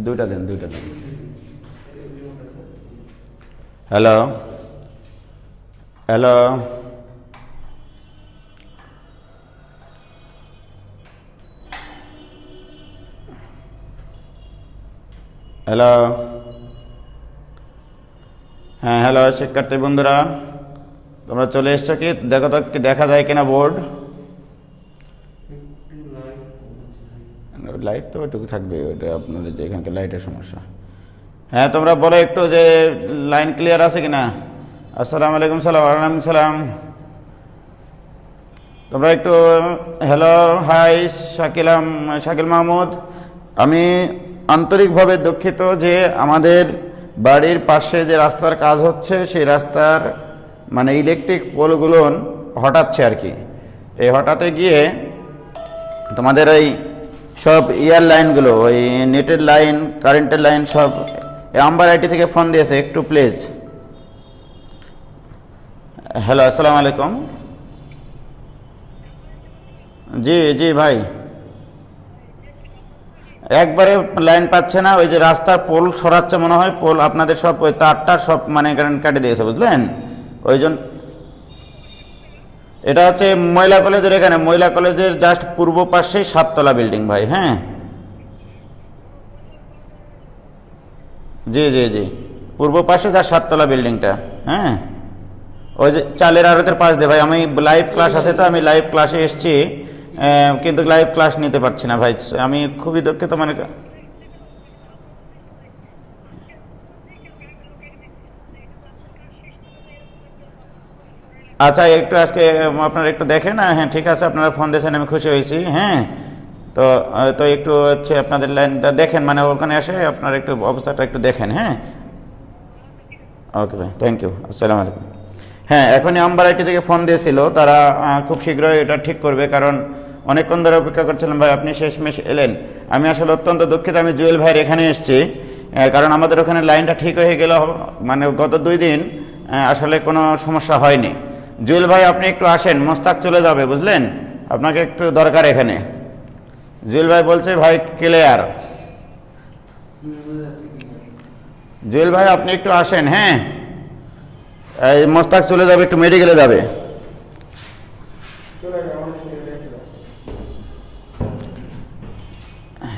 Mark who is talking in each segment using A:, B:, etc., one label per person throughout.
A: দুইটা দেন। Hello hello hello হ্যাঁ hello শিক্ষার্থী বন্ধুরা, তোমরা চলে এসছো কি? দেখো তো কি দেখা যায় কিনা বোর্ড। লাইট তো ওইটুকু থাকবে, ওইটা আপনাদের যে এখানকার লাইটের সমস্যা। হ্যাঁ তোমরা বলো একটু যে লাইন ক্লিয়ার আছে কিনা। আসসালামু আলাইকুম। ওয়ালাইকুম সালাম। তোমরা একটু হ্যালো হাই। শাকিল মাহমুদ। আমি আন্তরিকভাবে দুঃখিত যে আমাদের বাড়ির পাশে যে রাস্তার কাজ হচ্ছে সেই রাস্তার মানে ইলেকট্রিক পোলগুলো হঠাৎছে আর কি। এই হঠাতে গিয়ে তোমাদের ওই সব ইয়ার লাইনগুলো, ওই নেটের লাইন, কারেন্টের লাইন সব আম্বার আইটি থেকে ফোন দিয়েছে, একটু প্লিজ। হ্যালো আসসালামু আলাইকুম। জি ভাই, একবারে লাইন পাচ্ছে না। ওই যে রাস্তার পোল সরাচ্ছে মনে হয়, পোল আপনাদের সব ওই তারটা সব মানে কাটে দিয়েছে, বুঝলেন? ওই জন্য এটা হচ্ছে মহিলা কলেজের, এখানে মহিলা কলেজের জাস্ট পূর্ব পাশেই 7 তলা বিল্ডিং ভাই। হ্যাঁ জি পূর্ব পাশে যা 7 তলা বিল্ডিংটা। হ্যাঁ ওই যে চালের আড়তের পাশ দিয়ে ভাই। আমি লাইভ ক্লাস আছে তো, আমি লাইভ ক্লাসে এসেছি, কিন্তু লাইভ ক্লাস নিতে পারছি না ভাই, আমি খুবই দুঃখিত। মানে আচ্ছা একটু আজকে আপনারা একটু দেখেন। হ্যাঁ ঠিক আছে, আপনারা ফোন দিয়েছেন, আমি খুশি হয়েছি। হ্যাঁ তো একটু হচ্ছে আপনাদের লাইনটা দেখেন, মানে ওখানে এসে আপনারা একটু অবস্থাটা একটু দেখেন। হ্যাঁ ওকে ভাই, থ্যাংক ইউ। আসসালামু আলাইকুম। হ্যাঁ এখনই আম্বার আইটি থেকে ফোন দিয়েছিল, তারা খুব শীঘ্রই এটা ঠিক করবে, কারণ অনেকক্ষণ ধরে অপেক্ষা করছিলাম ভাই, আপনি শেষমেশ এলেন। আমি আসলে অত্যন্ত দুঃখিত, আমি জুয়েল ভাইয়ের এখানে এসেছি, কারণ আমাদের ওখানে লাইনটা ঠিক হয়ে গেল, মানে গত 2 দিন আসলে কোনো সমস্যা হয়নি। জুয়েল ভাই আপনি একটু আসেন, মোস্তাক চলে যাবে, বুঝলেন? আপনাকে একটু দরকার এখানে। জুয়েল ভাই বলছে ভাই ক্লিয়ার। জুয়েল ভাই আপনি একটু আসেন। হ্যাঁ এই মোস্তাক চলে যাবে, একটু মেডিকেলে যাবে।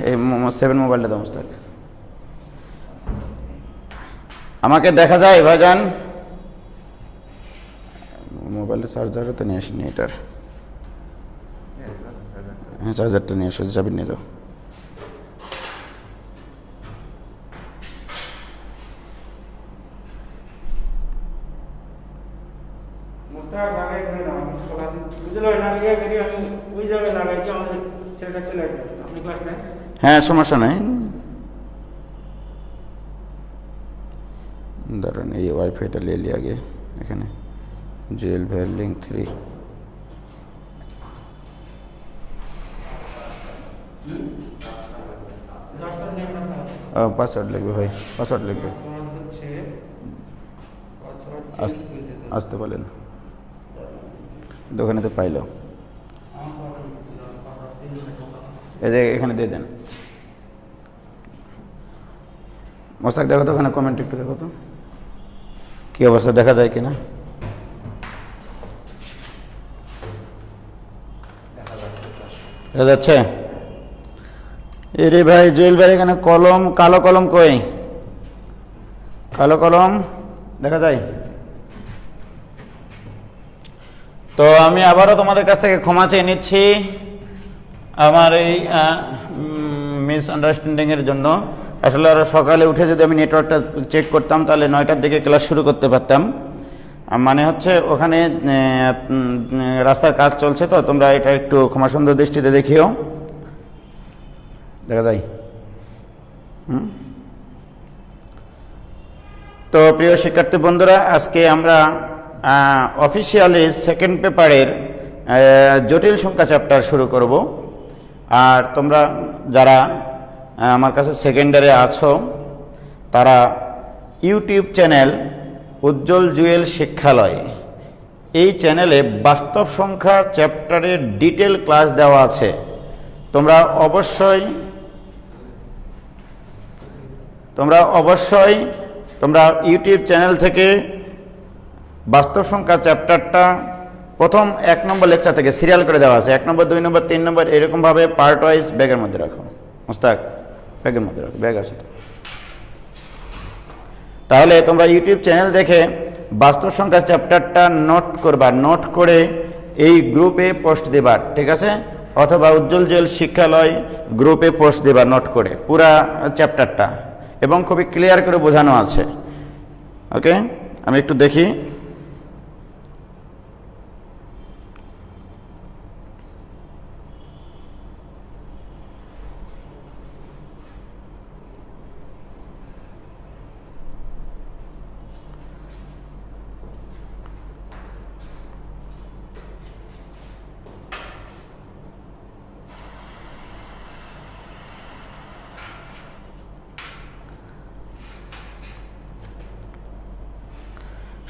A: এই 7 মোবাইলটা দাও মোস্তাক। আমাকে দেখা যায় ভাইজান? মোবাইলের চার্জারও তো নিয়ে আসিনি এটার। হ্যাঁ চার্জারটা নিয়ে এসো, চাবি নিয়ে যাও। হ্যাঁ সমস্যা নাই, ধরেন এই ওয়াইফাইটা নিয়ে আগে এখানে জুয়েল ভাইয়ের লিঙ্ক 3। পাসওয়ার্ড লিখবে ভাই, পাসওয়ার্ড লিখবে। আসতে বলেন, দোকানে তো পাইল। এই যে এখানে দিয়ে দেন। মোস্তাক দেখো তো ওখানে কমেন্ট একটু দেখো তো কি অবস্থা, দেখা যায় কিনা। দেখা যাচ্ছে? এরে ভাই জুয়েল ভাই এখানে কলম, কালো কলম কই? কালো কলম দেখা যায়? তো আমি আবারও তোমাদের কাছ থেকে ক্ষমা চেয়ে নিচ্ছি আমার এই মিসআন্ডারস্ট্যান্ডিংয়ের জন্য। আসলে আরও সকালে উঠে যদি আমি নেটওয়ার্কটা চেক করতাম তাহলে 9টার দিকে ক্লাস শুরু করতে পারতাম। মানে হচ্ছে ওখানে রাস্তার কাজ চলছে, তো তোমরা এটা একটু ক্ষমাসুন্দর দৃষ্টিতে দেখিও। দেখা যায়? তো প্রিয় শিক্ষার্থী বন্ধুরা, আজকে আমরা অফিসিয়ালি সেকেন্ড পেপারের জটিল সংখ্যা চ্যাপ্টার শুরু করব। আর তোমরা যারা আমার কাছে সেকেন্ডারে আছো তারা ইউটিউব চ্যানেল উজ্জ্বল জুয়েল শিক্ষালয়, এই চ্যানেলে বাস্তব সংখ্যা চ্যাপ্টারের ডিটেল ক্লাস দেওয়া আছে। তোমরা অবশ্যই তোমরা অবশ্যই তোমরা ইউটিউব চ্যানেল থেকে বাস্তব সংখ্যা চ্যাপ্টারটা প্রথম 1 নম্বর লেকচার থেকে সিরিয়াল করে দেওয়া আছে, 1 নম্বর 2 নম্বর 3 নম্বর এরকমভাবে পার্ট ওয়াইজ ব্যাগের মধ্যে রাখো। মুস্তাক, ব্যাগের মধ্যে রাখো, ব্যাগ আছে। তাহলে তোমরা ইউটিউব চ্যানেল দেখে বাস্তব সংখ্যা চ্যাপ্টারটা নোট করবা, নোট করে এই গ্রুপে পোস্ট দেবা, ঠিক আছে? অথবা উজ্জ্বল জেল শিক্ষালয় গ্রুপে পোস্ট দেবা নোট করে পুরা চ্যাপ্টারটা, এবং খুবই ক্লিয়ার করে বোঝানো আছে। ওকে, আমি একটু দেখি।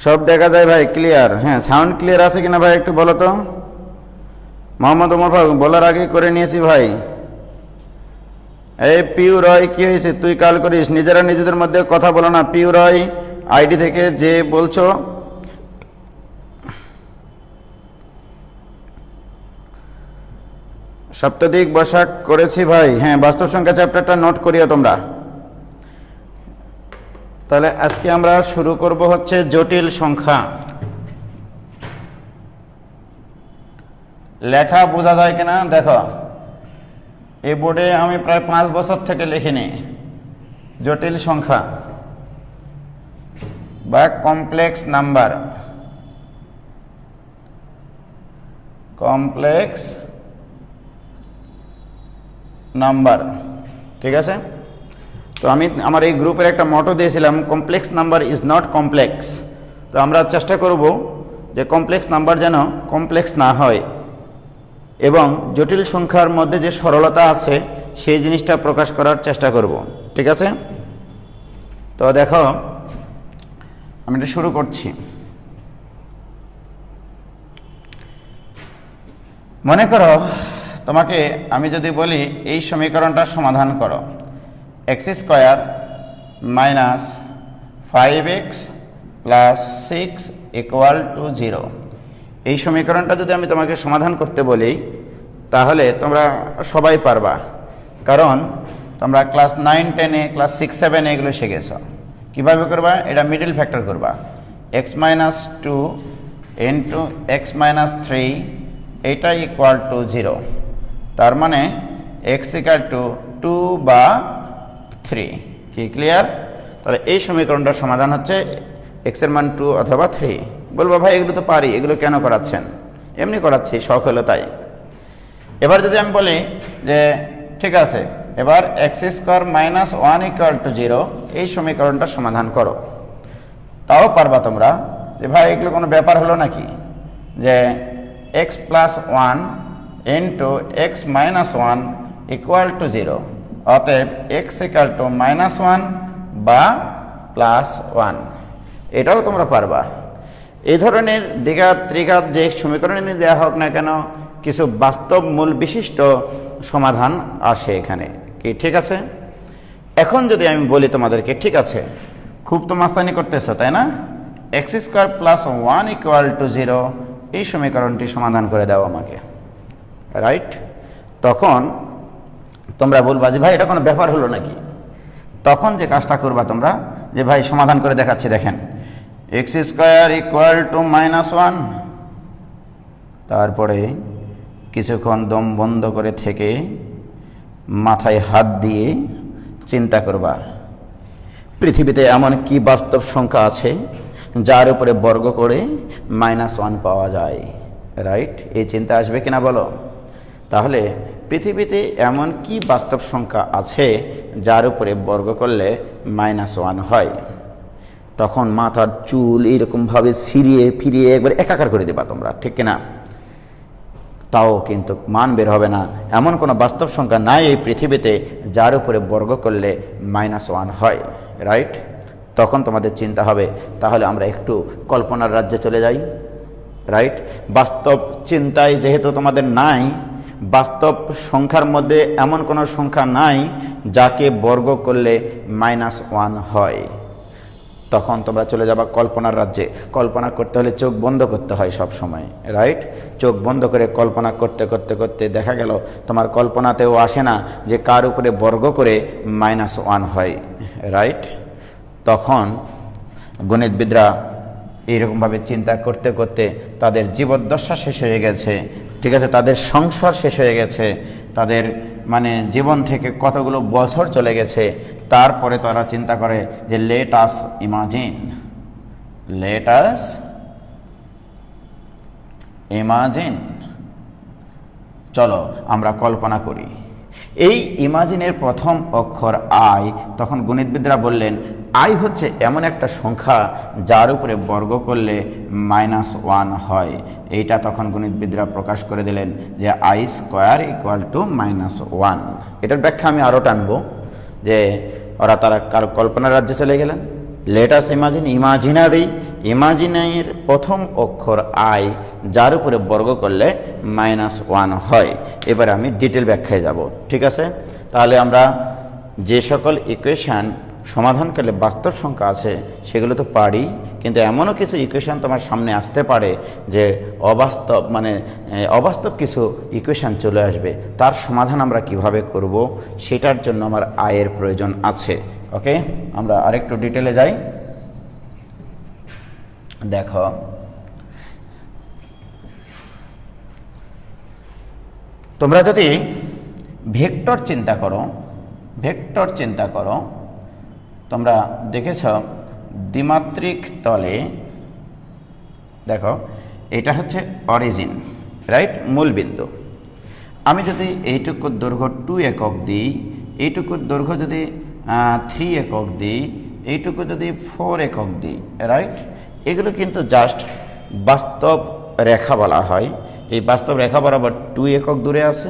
A: সব দেখা যায় ভাই, ক্লিয়ার? হ্যাঁ, সাউন্ড ক্লিয়ার আছে কিনা ভাই একটু বলো তো। মোহাম্মদ ওমর ফারুক, বলার আগে করে নিয়েছি ভাই। এই পিউ রয়, কি হয়েছে? তুই কাল করিস, নিজেরা নিজেদের মধ্যে কথা বলো না। পিউ রয় আইডি থেকে যে বলছো, সপ্তাধিক বসাক করেছি ভাই। হ্যাঁ, বাস্তব সংখ্যা চ্যাপ্টারটা নোট করিও তোমরা। তাহলে আজকে আমরা শুরু করব হচ্ছে জটিল সংখ্যা। লেখা বোঝা যায় কিনা দেখো, এই বোর্ডে আমি প্রায় 5 বছর থেকে লিখিনি। জটিল সংখ্যা বা কমপ্লেক্স নাম্বার, কমপ্লেক্স নাম্বার, ঠিক আছে? তো আমি আমার এই গ্রুপের একটা মটো দিয়েছিলাম, complex number is not complex. তো আমরা চেষ্টা করব যে কমপ্লেক্স নাম্বার যেন কমপ্লেক্স না হয়, এবং জটিল সংখ্যার মধ্যে যে সরলতা আছে সেই জিনিসটা প্রকাশ করার চেষ্টা করব, ঠিক আছে? তো দেখো, আমি এটা শুরু করছি। মনে করো তোমাকে আমি যদি বলি এই সমীকরণটা সমাধান করো, x² minus 5x plus 6 equal to 0। এই সমীকরণটা যদি আমি তোমাকে সমাধান করতে বলি, তাহলে তোমরা সবাই পারবা, কারণ তোমরা ক্লাস 9, 10-এ, ক্লাস 6, 7 এগুলো শিখেছ। কীভাবে করবা? এটা মিডল ফ্যাক্টর করবা, x minus 2 into x minus 3, এইটা ইকুয়াল টু 0। তার মানে x ইকুয়াল টু 2 বা 3। কি ক্লিয়ার? তাহলে এই সমীকরণটার সমাধান হচ্ছে x এর মান 2 অথবা 3। বলবো ভাই এগুলো তো পারি, এগুলো কেন করাচ্ছেন? এমনি করাচ্ছি, শখ হলো তাই। এবার যদি আমি বলি যে ঠিক আছে, এবার x² মাইনাস 1 ইকুয়াল টু 0, এই সমীকরণটা সমাধান করো, তাও পারবা তোমরা। যে ভাই এগুলো কোনো ব্যাপার হলো নাকি, যে x plus 1 into x minus 1 equal to 0, অতএব x ইকুয়াল টু মাইনাস 1 বা প্লাস 1, এটাও তোমরা পারবা। এই ধরনের দ্বিঘাত ত্রিঘাত যে সমীকরণে দেওয়া হোক না কেন, কিছু বাস্তব মূল বিশিষ্ট সমাধান আসে এখানে। কি ঠিক আছে? এখন যদি আমি বলি তোমাদেরকে, ঠিক আছে খুব তো মাস্তানি করতেছ তাই না, x² প্লাস 1 ইকুয়াল টু 0, এই সমীকরণটি সমাধান করে দাও আমাকে, রাইট? তখন তোমরা বলবা যে ভাই এটা কোনো ব্যাপার হলো নাকি। তখন যে কাজটা করবা তোমরা, যে ভাই সমাধান করে দেখাচ্ছি, দেখেন x² ইকুয়াল টু মাইনাস 1, তারপরে কিছুক্ষণ দম বন্ধ করে থেকে মাথায় হাত দিয়ে চিন্তা করবা পৃথিবীতে এমন কি বাস্তব সংখ্যা আছে যার উপরে বর্গ করে -1 পাওয়া যায়, রাইট? এই চিন্তা আসবে কিনা বলো? তাহলে পৃথিবীতে এমন কি বাস্তব সংখ্যা আছে যার উপরে বর্গ করলে -1 হয়? তখন মাথার চুল এরকমভাবে ছিঁড়িয়ে ফিরিয়ে একবার একাকার করে দেবা তোমরা, ঠিক কিনা? তাও কিন্তু মান বের হবে না। এমন কোনো বাস্তব সংখ্যা নাই এই পৃথিবীতে যার উপরে বর্গ করলে -1 হয়, রাইট? তখন তোমাদের চিন্তা হবে তাহলে আমরা একটু কল্পনার রাজ্যে চলে যাই, রাইট? বাস্তব চিন্তায় যেহেতু তোমাদের নাই, বাস্তব সংখ্যার মধ্যে এমন কোনো সংখ্যা নাই যাকে বর্গ করলে -1 হয়। তখন তোমরা চলে যাবা কল্পনার রাজ্যে। কল্পনা করতে হলে চোখ বন্ধ করতে হয় সব সময়, রাইট? চোখ বন্ধ করে কল্পনা করতে করতে করতে দেখা গেল তোমার কল্পনাতেও আসে না যে কার উপরে বর্গ করে -1 হয়, রাইট? তখন গণিতবিদরা এইরকমভাবে চিন্তা করতে করতে তাদের জীবদ্দশা শেষ হয়ে গেছে, ঠিক আছে, তাদের সংসার শেষ হয়ে গেছে, তাদের মানে জীবন থেকে কতগুলো বছর চলে গেছে। তারপরে তারা চিন্তা করে যে লেট আস ইমাজিন, চলো আমরা কল্পনা করি। এই ইমাজিনের প্রথম অক্ষর আই। তখন গণিতবিদরা বললেন আই হচ্ছে এমন একটা সংখ্যা যার উপরে বর্গ করলে -1 হয়। এইটা তখন গণিতবিদরা প্রকাশ করে দিলেন যে i² = -1। এটার ব্যাখ্যা আমি আরও টানবো যে তারা কার কল্পনার রাজ্যে চলে গেলেন। লেট আস ইমাজিনের প্রথম অক্ষর আই যার উপরে বর্গ করলে -1 হয়। এবারে আমি ডিটেল ব্যাখ্যায় যাব, ঠিক আছে? তাহলে আমরা যে সকল ইকুয়েশান সমাধান করলে বাস্তব সংখ্যা আছে সেগুলো তো পারি, কিন্তু এমনও কিছু ইকুয়েশান তোমার সামনে আসতে পারে যে অবাস্তব কিছু ইকুয়েশান চলে আসবে। তার সমাধান আমরা কিভাবে করব সেটার জন্য আমার আয়ের প্রয়োজন আছে। ওকে, আমরা আরেকটু ডিটেলে যাই। দেখো, তোমরা যদি ভেক্টর চিন্তা করো, তোমরা দেখেছ দ্বিমাত্রিক তলে, দেখো এটা হচ্ছে অরিজিন, রাইট, মূলবিন্দু। আমি যদি এইটুকুর দৈর্ঘ্য 2 একক দিই, এইটুকুর দৈর্ঘ্য যদি 3 একক দিই, এইটুকু যদি 4 একক দিই, রাইট, এগুলো কিন্তু জাস্ট বাস্তব রেখা বলা হয়। এই বাস্তব রেখা বরাবর 2 একক দূরে আছে।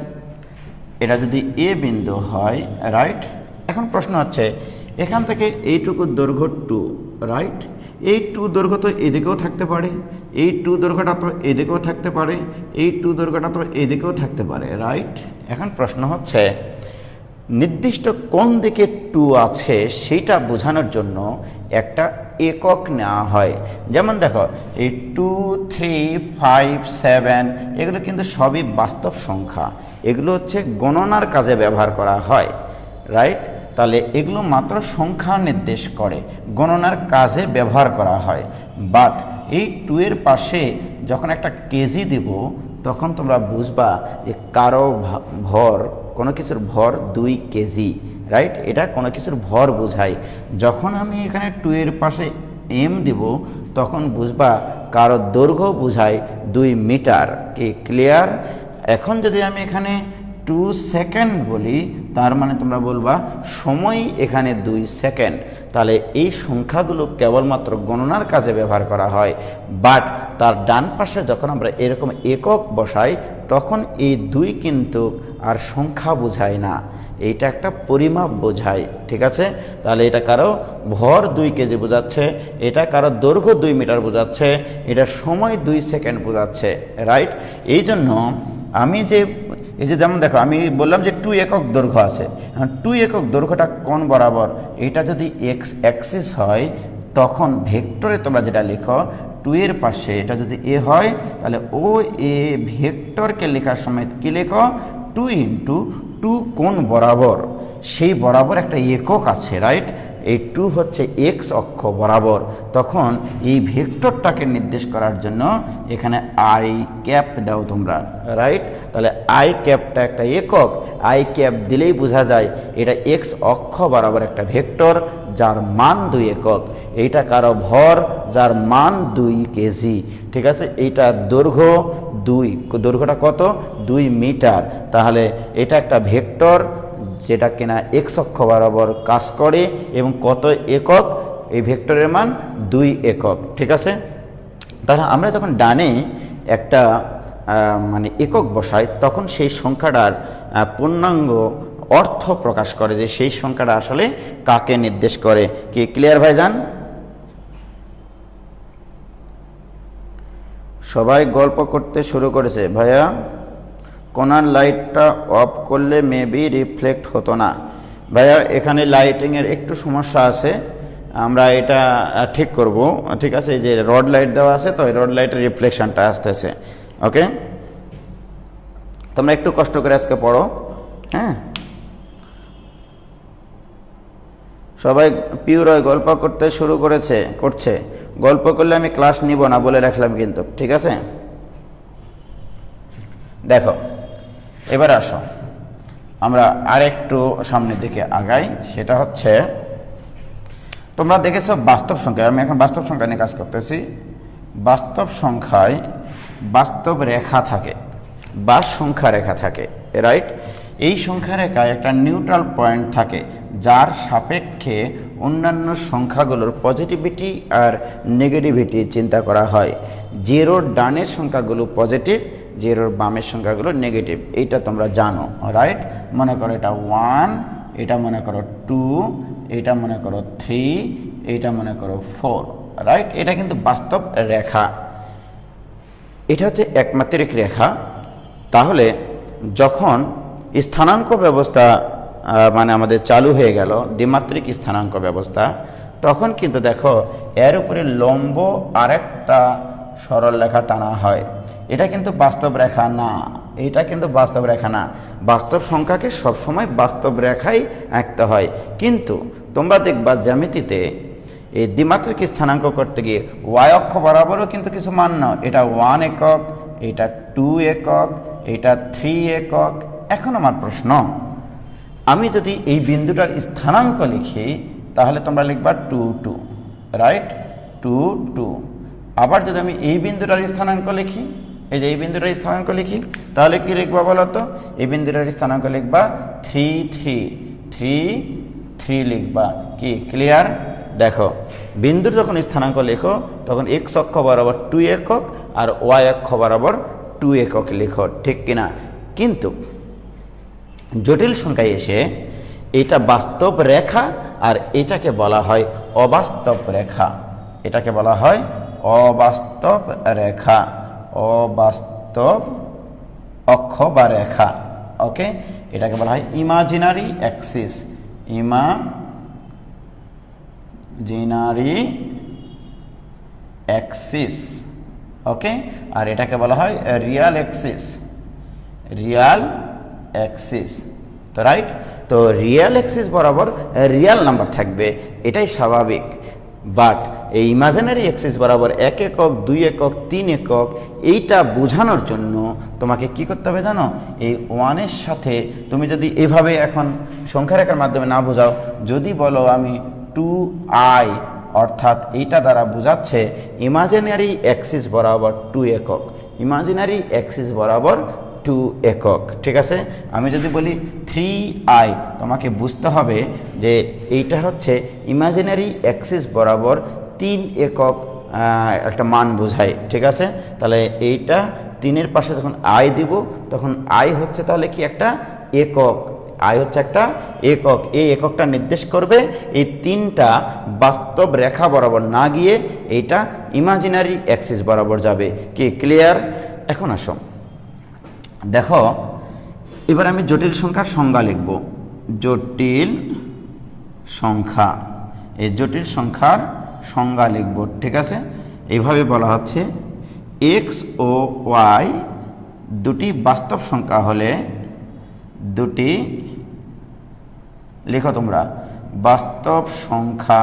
A: এটা যদি এ বিন্দু হয়, রাইট। এখন প্রশ্ন হচ্ছে এখান থেকে এইটুকুর দৈর্ঘ্য 2, রাইট, এই 2 দৈর্ঘ্য তো এদিকেও থাকতে পারে, এই 2 দৈর্ঘ্যটা তো এদিকেও থাকতে পারে, এই 2 দৈর্ঘ্যটা তো এদিকেও থাকতে পারে, রাইট। এখন প্রশ্ন হচ্ছে নির্দিষ্ট কোন দিকে 2 আছে সেইটা বোঝানোর জন্য একটা একক নেওয়া হয়। যেমন দেখো এই 2, 3, 5, 7 এগুলো কিন্তু সবই বাস্তব সংখ্যা, এগুলো হচ্ছে গণনার কাজে ব্যবহার করা হয়, রাইট। তাহলে এগুলো মাত্র সংখ্যা নির্দেশ করে, গণনার কাজে ব্যবহার করা হয়। বাট এই 2 এর পাশে যখন একটা কেজি দিব তখন তোমরা বুঝবা যে কারো ভর, কোনো কিছুর ভর 2 কেজি, রাইট। এটা কোনো কিছুর ভর বোঝায়। যখন আমি এখানে 2 এর পাশে এম দিব তখন বুঝবা কারো দৈর্ঘ্য বোঝায় 2 মিটার। কি ক্লিয়ার? এখন যদি আমি এখানে 2 সেকেন্ড বলি তার মানে তোমরা বলবা সময় এখানে 2 সেকেন্ড। তাহলে এই সংখ্যাগুলো কেবলমাত্র গণনার কাজে ব্যবহার করা হয়। বাট তার ডান পাশে যখন আমরা এরকম একক বসাই তখন এই 2 কিন্তু আর সংখ্যা বোঝায় না, এইটা একটা পরিমাপ বোঝায়, ঠিক আছে। তাহলে এটা কারো ভর 2 কেজি বোঝাচ্ছে, এটা কারো দৈর্ঘ্য 2 মিটার বোঝাচ্ছে, এটা সময় 2 সেকেন্ড বোঝাচ্ছে, রাইট। এই জন্য আমি এই যে যেমন দেখো আমি বললাম যে 2 একক দৈর্ঘ্য আছে, 2 একক দৈর্ঘ্যটা কোণ বরাবর, এটা যদি এক্স অ্যাক্সিস হয় তখন ভেক্টরে তোমরা যেটা লেখো 2 এর পাশে এটা যদি এ হয় তাহলে ও এ ভেক্টরকে লেখার সময় কি লেখো 2 × 2 কোণ বরাবর, সেই বরাবর একটা একক আছে, রাইট। এই 2 হচ্ছে এক্স অক্ষ বরাবর। তখন এই ভেক্টরটাকে নির্দেশ করার জন্য এখানে আই ক্যাপ দাও তোমরা, রাইট। তাহলে আই ক্যাপটা একটা একক, আই ক্যাপ দিলেই বোঝা যায় এটা এক্স অক্ষ বরাবর একটা ভেক্টর যার মান 2 একক। এইটা কারো ভর যার মান 2 কেজি, ঠিক আছে। এইটা দৈর্ঘ্য 2, দৈর্ঘ্যটা কত 2 মিটার। তাহলে এটা একটা ভেক্টর যেটা কিনা এক্স অক্ষ বরাবর কাজ করে এবং কত একক, এই ভেক্টরের মান 2 একক, ঠিক আছে। তাহলে আমরা যখন ডানে একটা মানে একক বসাই তখন সেই সংখ্যাটার পূর্ণাঙ্গ অর্থ প্রকাশ করে যে সেই সংখ্যাটা আসলে কাকে নির্দেশ করে। কি ক্লিয়ার ভাইজান? সবাই গল্প করতে শুরু করেছে ভাইয়া, কোনার লাইটটা অফ করলে মেবি রিফ্লেক্ট হতো না। ভাইয়া এখানে লাইটিংয়ের একটু সমস্যা আছে, আমরা এটা ঠিক করব। ঠিক আছে, এই যে রড লাইট দেওয়া আছে, তো এই রড লাইটের রিফ্লেকশনটা আসতেছে। ওকে, তোমরা একটু কষ্ট করে আজকে পড়ো। হ্যাঁ, সবাই পিউরয় গল্প করতে শুরু করছে। গল্প করলে আমি ক্লাস নিব না বলে রাখলাম কিন্তু, ঠিক আছে। দেখো, এবার আসো আমরা আরেকটু সামনের দিকে আগাই। সেটা হচ্ছে, তোমরা দেখেছো বাস্তব সংখ্যায়, আমি এখন বাস্তব সংখ্যা নিয়ে কাজ করতেছি। বাস্তব সংখ্যায় বাস্তব রেখা থাকে বা সংখ্যা রেখা থাকে, রাইট। এই সংখ্যা রেখায় একটা নিউট্রাল পয়েন্ট থাকে, যার সাপেক্ষে অন্যান্য সংখ্যাগুলোর পজিটিভিটি আর নেগেটিভিটি চিন্তা করা হয়। জিরোর ডানের সংখ্যাগুলো পজিটিভ, জিরোর বামের সংখ্যাগুলো নেগেটিভ, এইটা তোমরা জানো, রাইট। মনে করো এটা 1, এটা মনে করো 2, এটা মনে করো 3, এটা মনে করো 4, রাইট। এটা কিন্তু বাস্তব রেখা, এটা হচ্ছে একমাত্রিক রেখা। তাহলে যখন স্থানাঙ্ক ব্যবস্থা মানে আমাদের চালু হয়ে গেল, দ্বিমাত্রিক স্থানাঙ্ক ব্যবস্থা, তখন কিন্তু দেখো এর উপরে লম্ব আরেকটা সরল রেখা টানা হয়। এটা কিন্তু বাস্তব রেখা না, এটা কিন্তু বাস্তব রেখা না। বাস্তব সংখ্যাকে সবসময় বাস্তব রেখাই আঁকতে হয়। কিন্তু তোমরা দেখবা জ্যামিতিতে এই দ্বিমাত্রিক স্থানাঙ্ক করতে গিয়ে ওয়াই অক্ষ বরাবরও কিন্তু কিছু মান নাও। এটা 1 একক, এটা 2 একক, এটা 3 একক। এখন আমার প্রশ্ন, আমি যদি এই বিন্দুটার স্থানাঙ্ক লিখি তাহলে তোমরা লিখবা 2 2, রাইট, 2 2। আবার যদি আমি এই বিন্দুটার স্থানাঙ্ক লিখি, এই যে এই বিন্দুটার স্থানাঙ্ক লিখি, তাহলে কি লিখবা বলো তো? এই বিন্দুটার স্থানাঙ্ক লিখবা 3 3 3 3 লিখবা। কি ক্লিয়ার? দেখো, বিন্দুর যখন স্থানাঙ্ক লেখো তখন এক্স অক্ষ বরাবর 2 একক আর ওয়াই অক্ষ বরাবর 2 একক লেখো, ঠিক কিনা? কিন্তু জটিল সংখ্যায় এসে এটা বাস্তব রেখা আর এটাকে বলা হয় অবাস্তব রেখা। এটাকে বলা হয় অবাস্তব রেখা, অবাস্তব অক্ষ বা রেখা। ওকে, এটাকে বলা হয় ইমাজিনারি অ্যাক্সিস, ইমাজিনারি অ্যাক্সিস। ওকে, আর এটাকে বলা হয় রিয়াল অ্যাক্সিস, রিয়াল অ্যাক্সিস। তো রাইট, তো রিয়াল অ্যাক্সিস বরাবর রিয়াল নাম্বার থাকবে, এটাই স্বাভাবিক। বাট এই ইমাজিনারি অ্যাক্সিস বরাবর 1 একক, 2 একক, 3 একক, এইটা বোঝানোর জন্য তোমাকে কি করতে হবে জানো? এই 1 এর সাথে তুমি যদি এভাবে এখন সংখ্যা রেখার মাধ্যমে না বোঝাও, যদি বলো আমি 2i, অর্থাৎ এইটা দ্বারা বোঝাচ্ছে ইমাজিনারি অ্যাক্সিস বরাবর 2 একক, ইমাজিনারি অ্যাক্সিস বরাবর 2 একক, ঠিক আছে। আমি যদি বলি 3i, তোমাকে বুঝতে হবে যে এইটা হচ্ছে ইমাজিনারি অ্যাক্সিস বরাবর 3 একক একটা মান বোঝায়, ঠিক আছে। তাহলে এইটা 3-এর পাশে যখন i দিব তখন i হচ্ছে তাহলে কি একটা একক, i হচ্ছে একটা একক। এই এককটা নির্দেশ করবে এই 3টা বাস্তব রেখা বরাবর না গিয়ে এইটা ইমাজিনারি অ্যাক্সিস বরাবর যাবে। কি ক্লিয়ার? এখন আসো দেখো, এবার আমি জটিল সংখ্যার সংজ্ঞা লিখব। জটিল সংখ্যা, এই জটিল সংখ্যার সংজ্ঞা লিখব, ঠিক আছে। এইভাবে বলা হচ্ছে, এক্স ও ওয়াই দুটি বাস্তব সংখ্যা হলে, দুটি লিখো তোমরা, বাস্তব সংখ্যা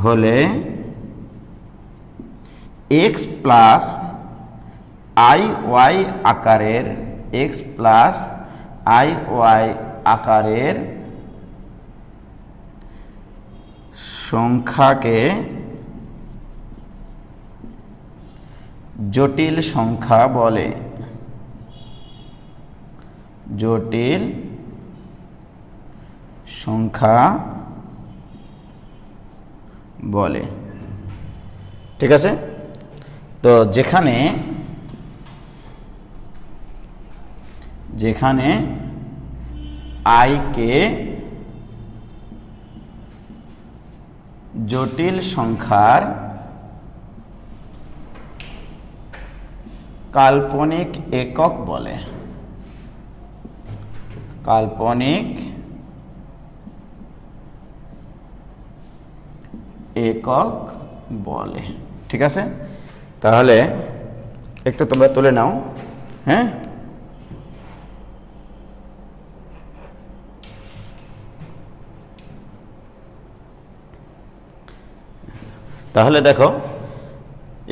A: হলে এক্স প্লাস আই ওয়াই আকারের, এক্স প্লাস আই ওয়াই আকারের সংখ্যাকে জটিল সংখ্যা বলে, জটিল সংখ্যা বলে, ঠিক আছে। তো যেখানে যেখানে আইকে জটিল সংখ্যার কাল্পনিক একক বলে। কাল্পনিক একক বলে। ঠিক আছে, তাহলে একটু তোমরা তুলে নাও। হ্যাঁ, তাহলে দেখো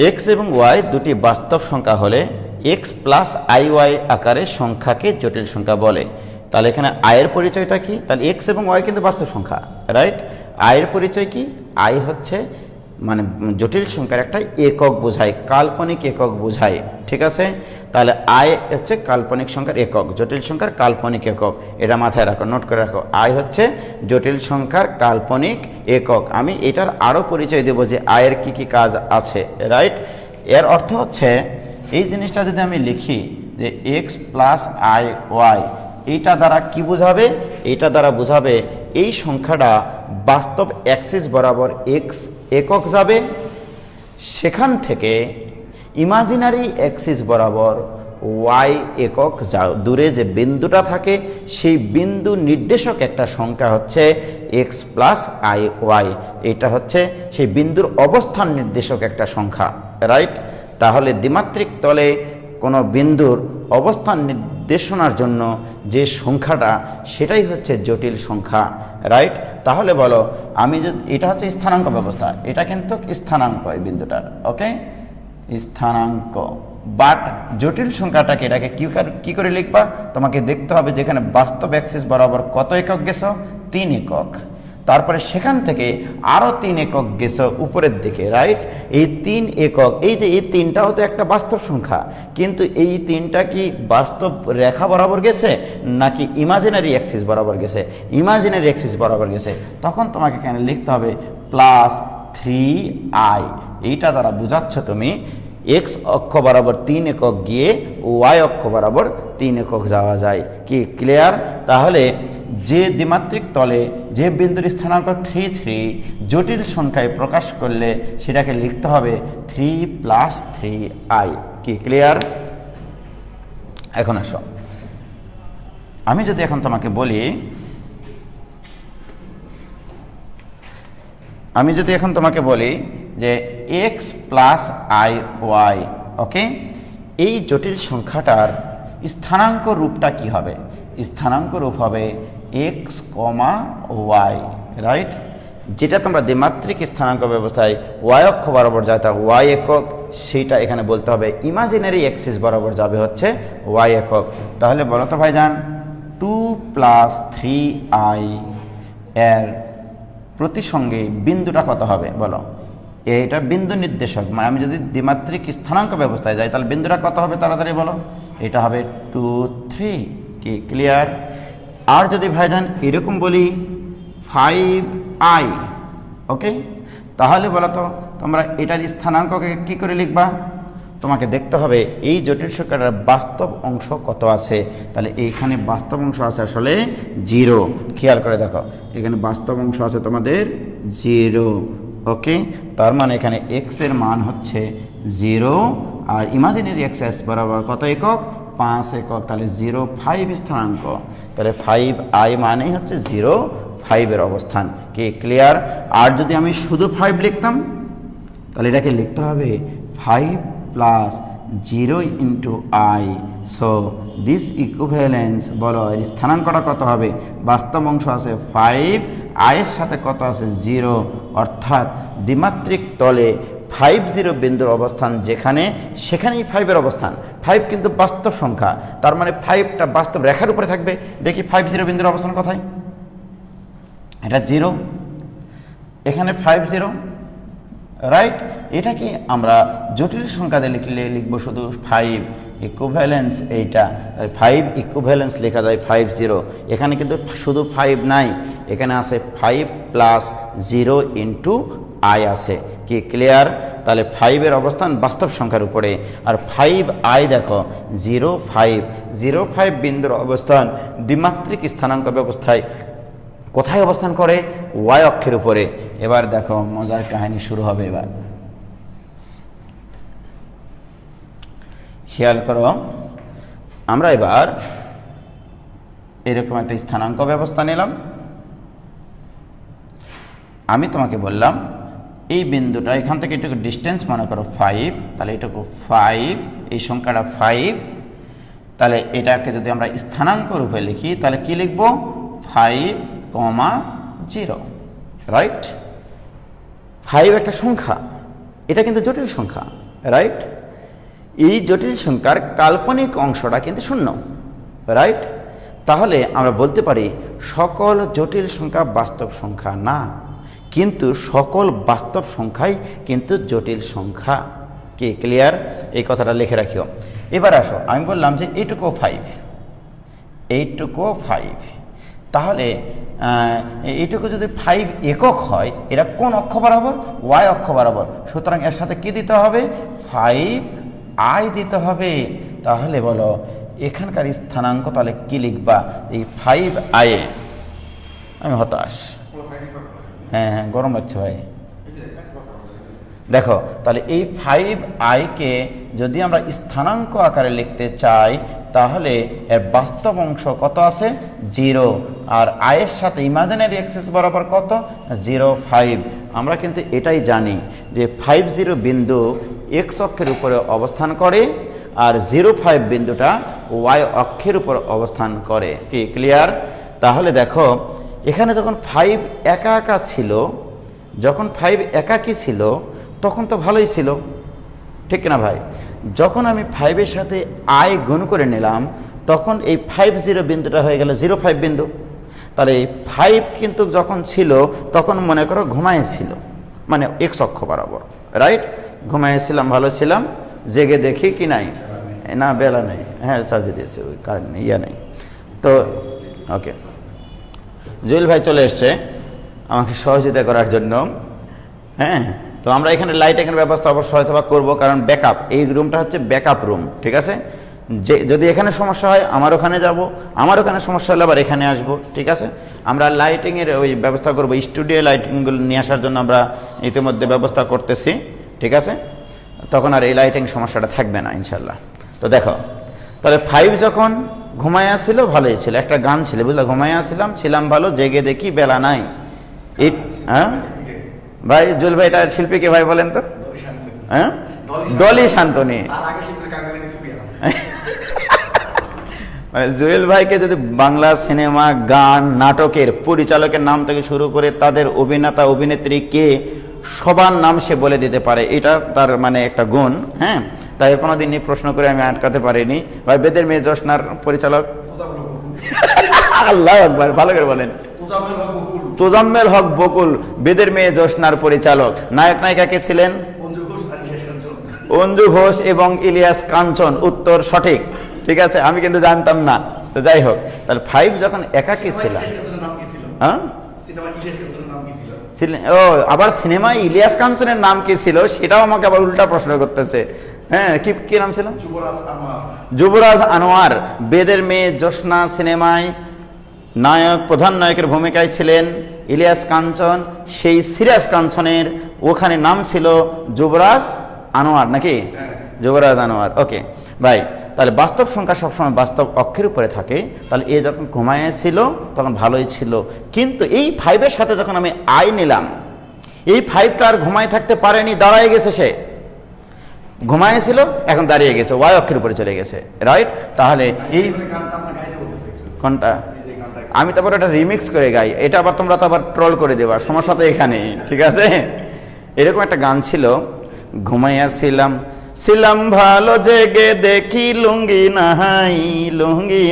A: এক্স এবং ওয়াই দুটি বাস্তব সংখ্যা হলে এক্স প্লাস আই ওয়াই আকারে সংখ্যাকে জটিল সংখ্যা বলে। তাহলে এখানে আয়ের পরিচয়টা কি? তাহলে এক্স এবং ওয়াই কিন্তু বাস্তব সংখ্যা, রাইট? আয়ের পরিচয় কি? আই হচ্ছে মানে জটিল সংখ্যার একটা একক বোঝায়, কাল্পনিক একক বোঝায়। ঠিক আছে, তাহলে আই হচ্ছে কাল্পনিক সংখ্যার একক, জটিল সংখ্যার কাল্পনিক একক। এটা মাথায় রাখো, নোট করে রাখো। আই হচ্ছে জটিল সংখ্যার কাল্পনিক একক। আমি এটার আরও পরিচয় দেব যে আয়ের কি কি কাজ আছে, রাইট? এর অর্থ হচ্ছে এই জিনিসটা যদি আমি লিখি যে এক্স প্লাস আই ওয়াই, এইটা দ্বারা কি বোঝাবে? এইটা দ্বারা বোঝাবে এই সংখ্যাটা বাস্তব অ্যাক্সিস বরাবর এক্স একক যাবে, সেখান থেকে ইমাজিনারি অ্যাক্সিস বরাবর ওয়াই একক দূরে যে বিন্দুটা থাকে সেই বিন্দু নির্দেশক একটা সংখ্যা হচ্ছে এক্স প্লাস আই ওয়াই। এটা হচ্ছে সেই বিন্দুর অবস্থান নির্দেশক একটা সংখ্যা, রাইট? তাহলে দ্বিমাত্রিক তলে কোনো বিন্দুর অবস্থান নির্দেশনার জন্য যে সংখ্যাটা সেটাই হচ্ছে জটিল সংখ্যা, রাইট? তাহলে বলো, আমি যদি এটা হচ্ছে স্থানাঙ্ক ব্যবস্থা, এটা কিন্তু স্থানাঙ্ক এই বিন্দুটার, ওকে, স্থানাঙ্ক। বাট জটিল সংখ্যাটাকে এটাকে কি করে লিখবা? তোমাকে দেখতে হবে যেখানে বাস্তব অ্যাক্সিস বরাবর কত একক গেছো? 3 একক। তারপরে সেখান থেকে আরও 3 একক গেছো উপরের দিকে, রাইট? এই 3 একক, এই যে এই 3টাও তো একটা বাস্তব সংখ্যা, কিন্তু এই 3টা কি বাস্তব রেখা বরাবর গেছে নাকি ইমাজিনারি অ্যাক্সিস বরাবর গেছে? ইমাজিনারি অ্যাক্সিস বরাবর গেছে। তখন তোমাকে এখানে লিখতে হবে প্লাস 3i। এইটা দ্বারা বোঝাচ্ছ তুমি এক্স অক্ষ বরাবর 3 একক গিয়ে ওয়াই অক্ষ বরাবর 3 একক যাওয়া যায়। কি ক্লিয়ার? তাহলে যে দ্বিমাত্রিক তলে যে বিন্দুর স্থানাঙ্ক 3 3 জটিল সংখ্যায় প্রকাশ করলে সেটাকে লিখতে হবে 3 প্লাস 3i। কি ক্লিয়ার? এখন আসো, আমি যদি এখন তোমাকে বলি, যে এক্স প্লাস আই ওয়াই, ওকে, এই জটিল সংখ্যাটার স্থানাঙ্ক রূপটা কি হবে? স্থানাঙ্ক রূপ হবে এক্স কমা ওয়াই, রাইট? যেটা তোমরা দ্বিমাত্রিক স্থানাঙ্ক ব্যবস্থায় ওয়াই অক্ষ বরাবর যায় তা ওয়াই একক, সেইটা এখানে বলতে হবে ইমাজিনারি অ্যাক্সিস বরাবর যাবে হচ্ছে ওয়াই একক। তাহলে বলো তো ভাইজান, 2 প্লাস 3i এর প্রতিসঙ্গে বিন্দুটা কত হবে বলো? এটা বিন্দু নির্দেশক, মানে আমি যদি দ্বিমাত্রিক স্থানাঙ্ক ব্যবস্থায় যাই তাহলে বিন্দুটা কত হবে তাড়াতাড়ি বলো? এটা হবে 2 3। কি ক্লিয়ার? আর যদি ভাইজান এরকম বলি 5i, ওকে, তাহলে বলো তো তোমরা এটার স্থানাঙ্ককে কি করে লিখবা? তোমাকে দেখতে হবে এই জটিল সংখ্যাটার বাস্তব অংশ কত আছে। তাহলে এইখানে বাস্তব অংশ আছে আসলে 0। খেয়াল করে দেখো, এখানে বাস্তব অংশ আছে তোমাদের 0, ওকে। তার মানে এখানে x এর মান হচ্ছে 0 আর ইমাজিনারি অ্যাক্সিস বরাবর কত একক? 5 একক। তাহলে 0 5 স্থানাঙ্ক, তাহলে 5i মানেই হচ্ছে 0 5 এর অবস্থান। কি ক্লিয়ার? আর যদি আমি শুধু 5 লিখতাম তাহলে এটাকে লিখতে হবে 5 plus 0 into i। So this equivalence, বলো এর স্থানাঙ্কটা কত হবে? বাস্তব অংশ আছে 5, i এর সাথে কত আছে? 0, অর্থাৎ দ্বিমাত্রিক তলে 5 0 বিন্দুর অবস্থান যেখানে, সেখানেই 5 এর অবস্থান। 5 কিন্তু বাস্তব সংখ্যা, তার মানে 5টা বাস্তব রেখার উপরে থাকবে। দেখি 5 0 বিন্দুর অবস্থান কোথায়? এটা 0, এখানে 5 0, রাইট? এটা কি আমরা জটিল সংখ্যা দিয়ে লিখবো শুধু 5 ইকুইভ্যালেন্স, এইটা 5 ইকুইভ্যালেন্স লেখা যায় 5 0। এখানে কিন্তু শুধু 5 নাই, এখানে আছে 5 প্লাস 0 ইন্টু i আছে। কি ক্লিয়ার? তাহলে 5 এর অবস্থান বাস্তব সংখ্যার উপরে, আর 5i দেখো 0 5 0 5 বিন্দুর অবস্থান দ্বিমাত্রিক স্থানাঙ্ক ব্যবস্থায় কোথায় অবস্থান করে? ওয়াই অক্ষের উপরে। এবার দেখো মজার কাহিনী শুরু হবে। এবার খেয়াল করো, আমরা এবার এরকম একটা স্থানাঙ্ক ব্যবস্থা নিলাম। আমি তোমাকে বললাম এই বিন্দুটা এখান থেকে এটুকু ডিস্টেন্স মনে করো 5, তাহলে এটুকু 5, এই সংখ্যাটা 5, তাহলে এটাকে যদি আমরা স্থানাঙ্ক রূপে লিখি তাহলে কি লিখব? 5,0, রাইট? 5 একটা সংখ্যা, এটা কিন্তু জটিল সংখ্যা, রাইট? এই জটিল সংখ্যার কাল্পনিক অংশটা কিন্তু শূন্য, রাইট? তাহলে আমরা বলতে পারি সকল জটিল সংখ্যা বাস্তব সংখ্যা না, কিন্তু সকল বাস্তব সংখ্যাই কিন্তু জটিল সংখ্যা। কি ক্লিয়ার? এই কথাটা লিখে রাখিও। এবার আসো, আমি বললাম যে এইটুকু 5, তাহলে এইটুকু যদি 5 একক হয়, এটা কোন অক্ষ বরাবর? ওয়াই অক্ষ বরাবর। সুতরাং এর সাথে কি দিতে হবে? 5i দিতে হবে। তাহলে বলো এখানকার স্থানাঙ্ক তাহলে কি লিখবা? এই 5i। আমি হতাশ, হ্যাঁ হ্যাঁ, গরম লাগছে ভাই। দেখো তাহলে এই 5i কে যদি আমরা স্থানাঙ্ক আকারে লিখতে চাই তাহলে এর বাস্তব অংশ কত আছে? 0, আর i এর সাথে ইমাজিনারি অ্যাক্সিস বরাবর কত? 0, 5। আমরা কিন্তু এটাই জানি যে 50 বিন্দু x অক্ষের উপরে অবস্থান করে আর 05 বিন্দুটা y অক্ষের উপর অবস্থান করে। কি ক্লিয়ার? তাহলে দেখো এখানে যখন 5 একা একা ছিল, যখন 5 একাকী ছিল তখন তো ভালোই ছিল, ঠিক না ভাই? যখন আমি 5-এর সাথে i গুণ করে নিলাম তখন এই 50 বিন্দুটা হয়ে গেল 05 বিন্দু। তাহলে এই 5 কিন্তু যখন ছিল তখন মনে করো ঘুমাইছিল, মানে x অক্ষ বরাবর, রাইট? ঘুমাইছিলাম, ভালো ছিলাম, জেগে দেখি কি নাই, না বেলা নেই, হ্যাঁ চার্জে দিয়েছে, ওই কারেন্ট ইয়া নেই। তো ওকে, জুয়েল ভাই চলে এসছে আমাকে সহযোগিতা করার জন্য। হ্যাঁ, তো আমরা এখানে লাইটিংয়ের ব্যবস্থা অবশ্যই হয়তো বা করবো, কারণ ব্যাকআপ, এই রুমটা হচ্ছে ব্যাকআপ রুম, ঠিক আছে? যে যদি এখানে সমস্যা হয় আমার ওখানে যাব, আমার ওখানে সমস্যা হলে আবার এখানে আসবো, ঠিক আছে? আমরা লাইটিংয়ের ওই ব্যবস্থা করবো, স্টুডিও লাইটিংগুলো নিয়ে আসার জন্য আমরা ইতিমধ্যে ব্যবস্থা করতেছি, ঠিক আছে? তখন আর এই লাইটিং সমস্যাটা থাকবে না ইনশাল্লাহ। তো দেখো তাহলে 5 যখন ঘুমাইয়া ছিল ভালোই ছিল, একটা গান ছিল বুঝলো, ঘুমাইয়া ছিলাম ভালো, জেগে দেখি বেলা নাই। এই হ্যাঁ ভাই, জুয়েল ভাই এটা শিল্পীকে ভাই বলেন তো? হ্যাঁ, ডলি শান্তনী। মানে জুয়েল ভাইকে যদি বাংলা সিনেমা, গান, নাটকের পরিচালকের নাম থেকে শুরু করে তাদের অভিনেতা অভিনেত্রী কে সবার নাম সে বলে দিতে পারে, এটা তার মানে একটা গুণ। হ্যাঁ, তাই কোনোদিন প্রশ্ন করে আমি আটকাতে পারিনি। ভাই বেদের মেয়ে জোসনার পরিচালক আল্লাহ আকবার, ভালো করে বলেন। তোজাম্মেল হক বকুল বেদের মেয়ে জোসনার পরিচালক। নায়ক নায়িকা কে ছিলেন? অঞ্জু ঘোষ এবং ইলিয়াস কাঞ্চন। উত্তর সঠিক, ঠিক আছে? আমি কিন্তু জানতাম না। তো যাই হোক, তাহলে 5 যখন একাকী ছিলাম, হ্যাঁ ও আবার সিনেমায় ইলিয়াস কাঞ্চনের নাম কি ছিল সেটাও আমাকে আবার উল্টা প্রশ্ন করতেছে। হ্যাঁ, কি নাম ছিল? যুবরাজ আনোয়ার। বেদের মেয়ে জোসনা সিনেমায় প্রধান নায়কের ভূমিকায় ছিলেন ইলিয়াস কাঞ্চন। সেই সিরাজ কাঞ্চনের ওখানে নাম ছিল যুবরাজ আনোয়ার, নাকি? যুবরাজ আনোয়ার। ওকে ভাই, তাহলে বাস্তব সংখ্যা সবসময় বাস্তব অক্ষের উপরে থাকে। তাহলে এ যখন ঘুমাইয়াছিল তখন ভালোই ছিল, কিন্তু এই 5-এর সাথে যখন আমি i নিলাম, এই 5টা আর ঘুমায় থাকতে পারেনি, দাঁড়ায় গেছে, সে ঘুমাইছিল এখন দাঁড়িয়ে গেছে, ওয়াই অক্ষের উপরে চলে গেছে, রাইট? তাহলে এই কোনটা আমি তারপর এটা রিমিক্স করে গাই, এটা আবার তোমরা তো আবার ট্রল করে দেবা, সমস্যা তো এখানে, ঠিক আছে? এরকম একটা গান ছিল, ঘুমাইয়াছিলাম ভালো, জেগে দেখি লুঙ্গি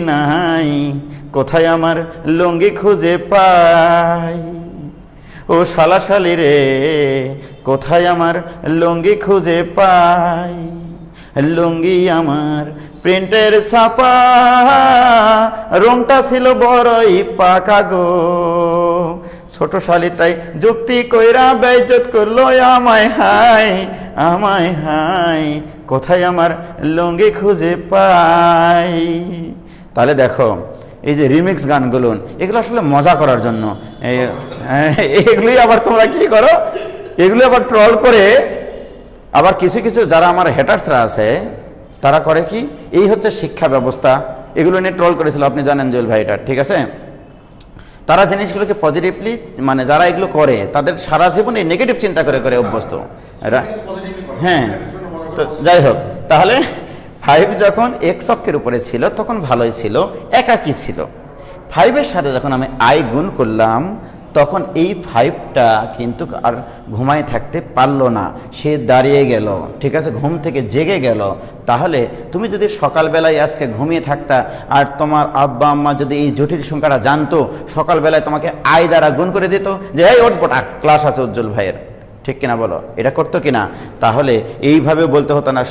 A: নাহাই, কোথায় আমার লুঙ্গি খুঁজে পাই, ও শালাশালি রে কোথায় আমার লুঙ্গি খুঁজে পাই, লুঙ্গি আমার প্রিন্টের ছাপা, রংটা ছিল বড়ই পাকা গো, ছোট শালি তাই যুক্তি কইরা বেইজ্জত করলো আমায় হাই, কোথায় আমার লুঙ্গি খুঁজে পাই। তাহলে দেখো এই যে রিমিক্স গানগুলো, এগুলো আসলে মজা করার জন্য, এগুলি আবার তোমরা কি করো, এগুলি আবার ট্রল করে, আবার কিছু যারা আমার হেটার্সরা আছে তারা করে কি, এই হচ্ছে শিক্ষা ব্যবস্থা, এগুলো নিয়ে ট্রল করেছিল আপনি জানেন জুয়েল ভাই, এটা ঠিক আছে। তারা জিনিসগুলোকে পজিটিভলি, মানে যারা এগুলো করে তাদের সারা জীবনে নেগেটিভ চিন্তা করে করে অভ্যস্ত। হ্যাঁ, তো যাই হোক, তাহলে 5 যখন এক্স অক্ষের উপরে ছিল তখন ভালোই ছিল, একাকী ছিল। 5-এর সাথে যখন আমি আই গুণ করলাম তখন এই 5টা কিন্তু আর ঘুমায় থাকতে পারলো না, সে দাঁড়িয়ে গেল, ঠিক আছে, ঘুম থেকে জেগে গেল। তাহলে তুমি যদি সকালবেলায় আজকে ঘুমিয়ে থাকতা আর তোমার আব্বা আম্মা যদি এই জটিল সংখ্যাটা জানতো, সকালবেলায় তোমাকে আই দ্বারা গুণ করে দিত যে এই ওঠবোটা ক্লাস আছে উজ্জ্বল ভাইয়ের, ঠিক কিনা বলো, এটা করতো কিনা? তাহলে এইভাবে বলতে হতো না,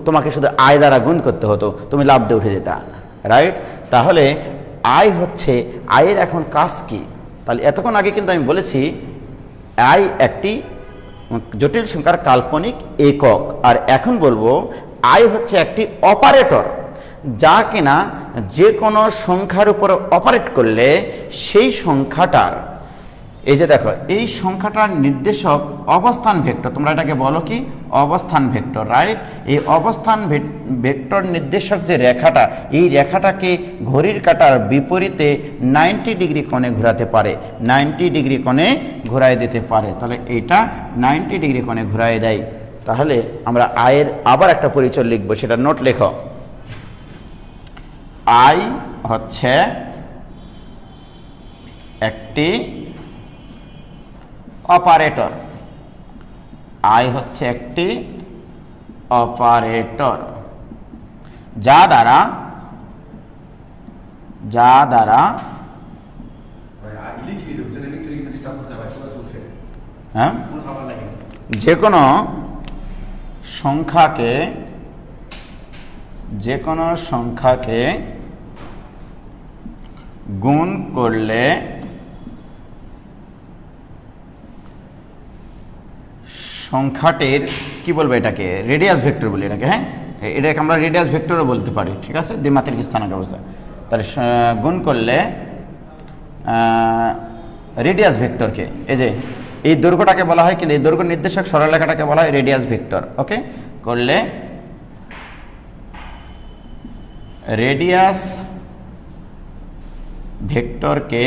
A: তোমাকে শুধু আয় দ্বারা গুণ করতে হতো, তুমি লাভ দিয়ে উঠে যেতা, রাইট? তাহলে আয় হচ্ছে, আয়ের এখন কাজ কি? তাহলে এতক্ষণ আগে কিন্তু আমি বলেছি আয় একটি জটিল সংখ্যার কাল্পনিক একক, আর এখন বলবো আয় হচ্ছে একটি অপারেটর, যা কিনা যে কোনো সংখ্যার উপর অপারেট করলে সেই সংখ্যাটার, এই যে দেখো এই সংখ্যাটার নির্দেশক অবস্থান ভেক্টর, তোমরা এটাকে বলো কি অবস্থান ভেক্টর, রাইট? এই অবস্থান ভেক্টর নির্দেশক যে রেখাটা, এই রেখাটাকে ঘড়ির কাঁটার বিপরীতে 90 ডিগ্রি কোণে ঘোরাতে পারে, 90 ডিগ্রি কোণে ঘোরায় দিতে পারে। তাহলে এইটা 90 ডিগ্রি কোণে ঘোরায় দেয়। তাহলে আমরা আয়ের আবার একটা পরিচয় লিখবো, সেটা নোট লেখো। আই হচ্ছে একটি অপারেটর, আই হচ্ছে একটি অপারেটর যা দ্বারা হ্যাঁ যে কোনো সংখ্যাকে গুণ করলে সংখ্যাটির কি বলবো, এটাকে রেডিয়াস ভেক্টর বলি এটাকে, হ্যাঁ এটাকে আমরা রেডিয়াস ভেক্টরও বলতে পারি, ঠিক আছে, দ্বিমাত্রিক স্থানাঙ্ক অবস্থা। তাহলে গুণ করলে রেডিয়াস ভেক্টরকে, এই যে এই দৈর্ঘ্যটাকে বলা হয়, কিন্তু এই দৈর্ঘ্য নির্দেশক সরলরেখাটাকে বলা হয় রেডিয়াস ভেক্টর, ওকে, করলে রেডিয়াস ভেক্টরকে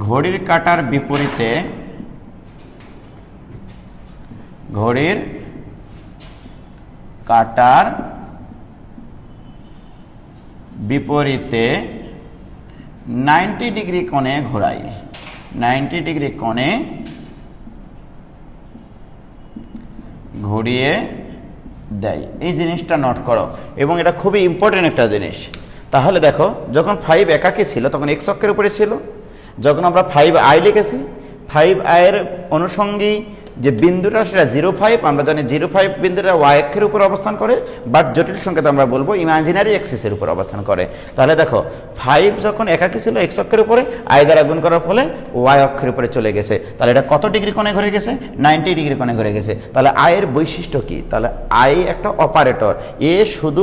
A: ঘড়ির কাঁটার বিপরীতে, ঘড়ির কাঁটার বিপরীতে 90 ডিগ্রি কোণে ঘোরাই, 90 ডিগ্রি কোণে ঘুরিয়ে দেয়। এই জিনিসটা নোট করো, এবং এটা খুবই ইম্পর্টেন্ট একটা জিনিস। তাহলে দেখো যখন 5 একাকী ছিল তখন এক্স অক্ষের উপরে ছিল, যখন আমরা 5i লিখেছি 5i এর অনুষঙ্গী যে বিন্দুটা সেটা 0,5, আমরা জানি 0,5 বিন্দুটা y অক্ষের উপর অবস্থান করে, বাট জটিল সংখ্যাতে আমরা বলবো ইমাজিনারি অ্যাক্সিসের উপর অবস্থান করে। তাহলে দেখো 5 যখন একাকী ছিল x অক্ষের উপরে, i দ্বারা গুণ করার ফলে y অক্ষের উপরে চলে গেছে। তাহলে এটা কত ডিগ্রি কোণে ঘুরে গেছে? 90 ডিগ্রি কোণে ঘুরে গেছে। তাহলে i এর বৈশিষ্ট্য কি? তাহলে i একটা অপারেটর, এ শুধু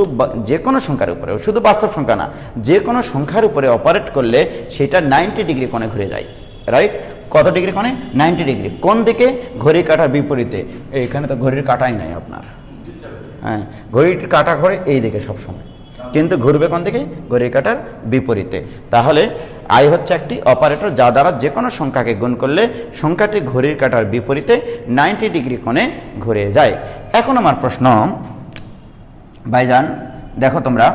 A: যে কোনো সংখ্যার উপরে, শুধু বাস্তব সংখ্যা না, যে কোনো সংখ্যার উপরে অপারেট করলে সেটা 90 ডিগ্রি কোণে ঘুরে যায়, রাইট? কত ডিগ্রি কোণে? 90 ডিগ্রি। কোন দিকে? ঘড়ির কাঁটার বিপরীতে। এখানে তো ঘড়ির কাঁটাই নাই আপনার, হ্যাঁ ঘড়ির কাঁটা ঘোরে এই দিকে সবসময়, কিন্তু ঘুরবে কোন দিকে? ঘড়ির কাঁটার বিপরীতে। তাহলে আই হচ্ছে একটি অপারেটর যা দ্বারা যে কোনো সংখ্যাকে গুণ করলে সংখ্যাটি ঘড়ির কাঁটার বিপরীতে 90 ডিগ্রি কোণে ঘুরে যায়। এখন আমার প্রশ্ন, ভাইজান দেখো তোমরা,